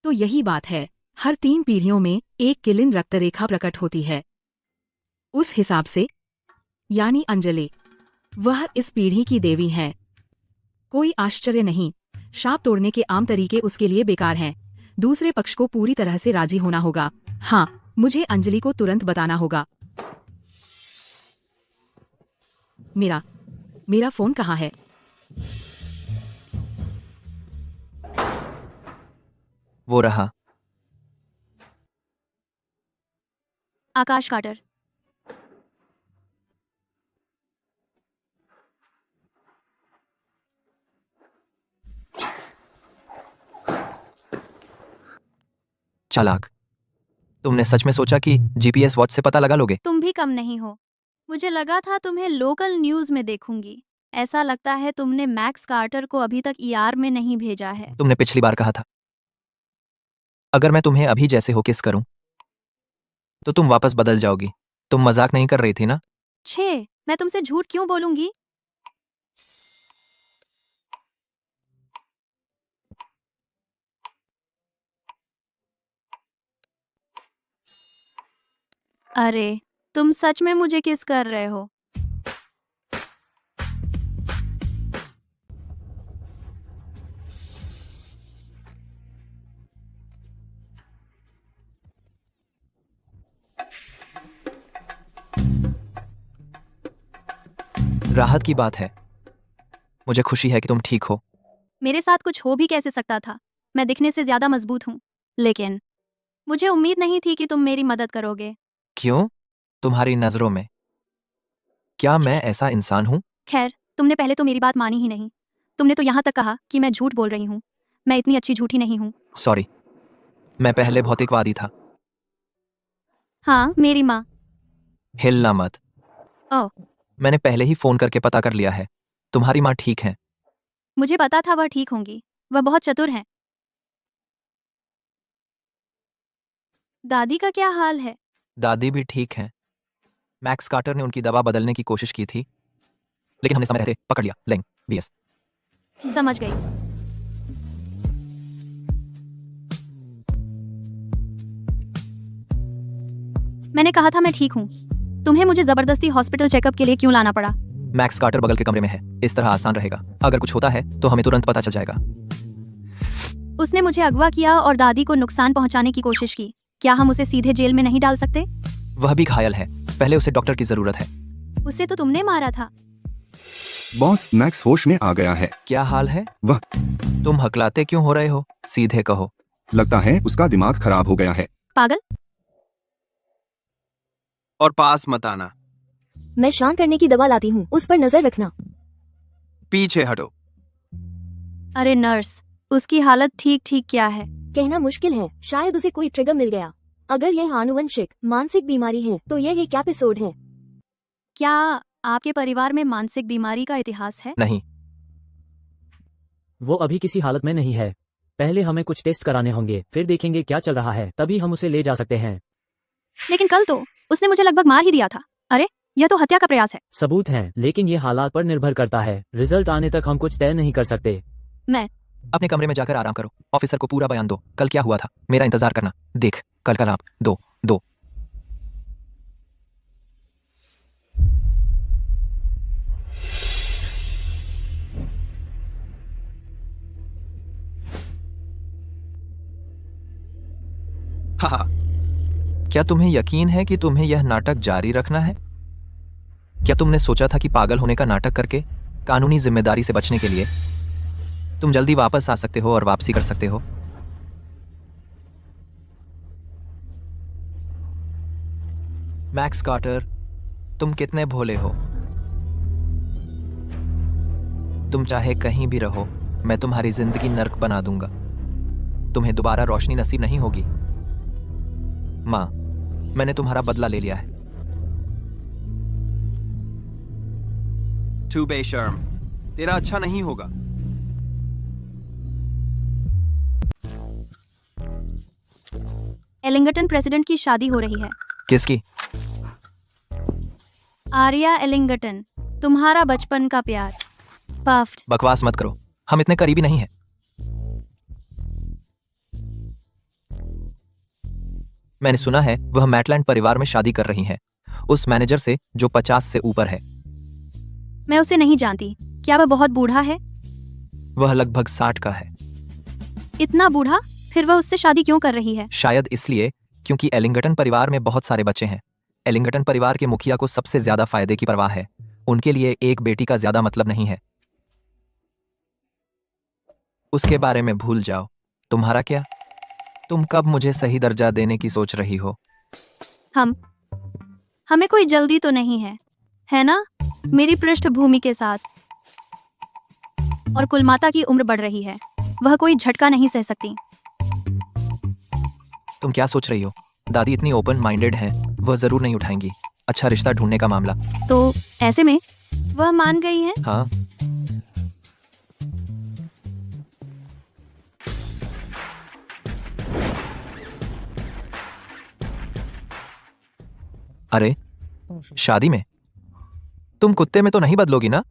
तो यही बात है, हर 3 पीढ़ियों में एक किलिन रक्तरेखा प्रकट होती है। उस हिसाब से, यानी अंजलि, वह इस पीढ़ी की देवी है। कोई आश्चर्य नहीं, शाप तोड़ने के आम तरीके उसके लिए बेकार हैं। दूसरे पक्ष को पूरी तरह से राजी होना होगा। हाँ, मुझे अंजलि को तुरंत बताना होगा। मेरा फोन कहाँ है? वो रहा। आकाश कार्टर। चालाक। तुमने सच में सोचा कि जीपीएस वॉच से पता लगा लोगे? तुम भी कम नहीं हो। मुझे लगा था तुम्हें लोकल न्यूज में देखूंगी। ऐसा लगता है तुमने मैक्स कार्टर को अभी तक ईआर में नहीं भेजा है। तुमने पिछली बार कहा था अगर मैं तुम्हें अभी जैसे हो किस करूं तो तुम वापस बदल जाओगी। तुम मजाक नहीं कर रही थी ना? मैं तुमसे झूठ क्यों बोलूंगी? अरे तुम सच में मुझे किस कर रहे हो? राहत की बात है। मुझे खुशी है कि तुम ठीक हो। मेरे साथ कुछ हो भी कैसे सकता था? मैं दिखने से ज्यादा मजबूत हूँ, लेकिन मुझे उम्मीद नहीं थी कि तुम मेरी मदद करोगे। क्यों? तुम्हारी नजरों में क्या मैं ऐसा इंसान हूं? खैर, तुमने पहले तो मेरी बात मानी ही नहीं। तुमने तो यहाँ तक कहा कि मैं झूठ बोल रही हूँ। मैं इतनी अच्छी झूठी नहीं हूँ। सॉरी, मैं पहले भौतिकवादी था। हाँ, मेरी माँ। हिलना मत। ओह, मैंने पहले ही फोन करके पता कर लिया है। तुम्हारी माँ ठीक है। मुझे पता था वह ठीक होंगी। वह बहुत चतुर है। दादी का क्या हाल है? दादी भी ठीक है। मैक्स कार्टर ने उनकी दवा बदलने की कोशिश की थी, लेकिन हमने समय रहते पकड़ लिया। लेंग बीएस। समझ गई। मैंने कहा था मैं ठीक हूँ। तुम्हें मुझे जबरदस्ती हॉस्पिटल चेकअप के लिए क्यों लाना पड़ा? मैक्स कार्टर बगल के कमरे में है। इस तरह आसान रहेगा। अगर कुछ होता है तो हमें तुरंत पता चल जाएगा। उसने मुझे अगवा किया और दादी को नुकसान पहुंचाने की कोशिश की। क्या हम उसे सीधे जेल में नहीं डाल सकते? वह भी घायल है। पहले उसे डॉक्टर की जरूरत है। उसे तो तुमने मारा था। बॉस, मैक्स होश में आ गया है। क्या हाल है? वह तुम हकलाते क्यों हो रहे हो? सीधे कहो। लगता है उसका दिमाग खराब हो गया है। पागल। और पास मत आना। मैं शांत करने की दवा लाती हूँ, उस पर नजर रखना। पीछे हटो। अरे नर्स, उसकी हालत ठीक ठीक क्या है? कहना मुश्किल है। शायद उसे कोई ट्रिगर मिल गया। अगर यह आनुवंशिक मानसिक बीमारी है तो यह एक एपिसोड है। क्या आपके परिवार में मानसिक बीमारी का इतिहास है? नहीं। वो अभी किसी हालत में नहीं है। पहले हमें कुछ टेस्ट कराने होंगे, फिर देखेंगे क्या चल रहा है, तभी हम उसे ले जा सकते हैं। लेकिन कल तो उसने मुझे लगभग मार ही दिया था। अरे, यह तो हत्या का प्रयास है। सबूत हैं, लेकिन ये हालात पर निर्भर करता है। रिजल्ट आने तक हम कुछ तय नहीं कर सकते। मैं अपने कमरे में जाकर आराम करो। ऑफिसर को पूरा बयान दो। कल क्या हुआ था, मेरा इंतजार करना। देख, कल आप दो। हाँ, क्या तुम्हें यकीन है कि तुम्हें यह नाटक जारी रखना है? क्या तुमने सोचा था कि पागल होने का नाटक करके कानूनी जिम्मेदारी से बचने के लिए तुम जल्दी वापस आ सकते हो और वापसी कर सकते हो? मैक्स कार्टर, तुम कितने भोले हो। तुम चाहे कहीं भी रहो, मैं तुम्हारी जिंदगी नर्क बना दूंगा। तुम्हें दोबारा रोशनी नसीब नहीं होगी। माँ, मैंने तुम्हारा बदला ले लिया है। तू बेशर्म। तेरा अच्छा नहीं होगा। एलिंगटन प्रेसिडेंट की शादी हो रही है। किसकी? आर्या एलिंगटन, तुम्हारा बचपन का प्यार। पफ्ड। बकवास मत करो, हम इतने करीबी नहीं हैं। मैंने सुना है वह मैटलैंड परिवार में शादी कर रही हैं, उस मैनेजर से जो 50 से ऊपर है। मैं उसे नहीं जानती। क्या वह बहुत बूढ़ा है? वह लगभग 60 का है। इतना बूढ़ा? फिर वह उससे शादी क्यों कर रही है? शायद इसलिए क्योंकि एलिंगटन परिवार में बहुत सारे बच्चे हैं। एलिंगटन परिवार के मुखिया को सबसे ज्यादा फायदे की परवाह है। उनके लिए एक बेटी का ज्यादा मतलब नहीं है। उसके बारे में भूल जाओ। तुम्हारा क्या? तुम कब मुझे सही दर्जा देने की सोच रही हो? हमें कोई जल्दी तो नहीं है ना? मेरी पृष्ठभूमि के साथ और कुलमाता की उम्र बढ़ रही है, वह कोई झटका नहीं सह सकती। तुम क्या सोच रही हो? दादी इतनी ओपन माइंडेड हैं, वह जरूर नहीं उठाएंगी अच्छा रिश्ता ढूंढने का मामला। तो ऐसे में वह मान गई हैं? हाँ, अरे शादी में तुम कुत्ते में तो नहीं बदलोगी ना?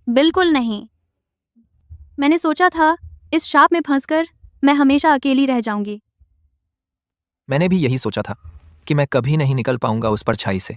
बिल्कुल नहीं। मैंने सोचा था इस शाप में फंसकर मैं हमेशा अकेली रह जाऊंगी। मैंने भी यही सोचा था कि मैं कभी नहीं निकल पाऊंगा उस परछाई से।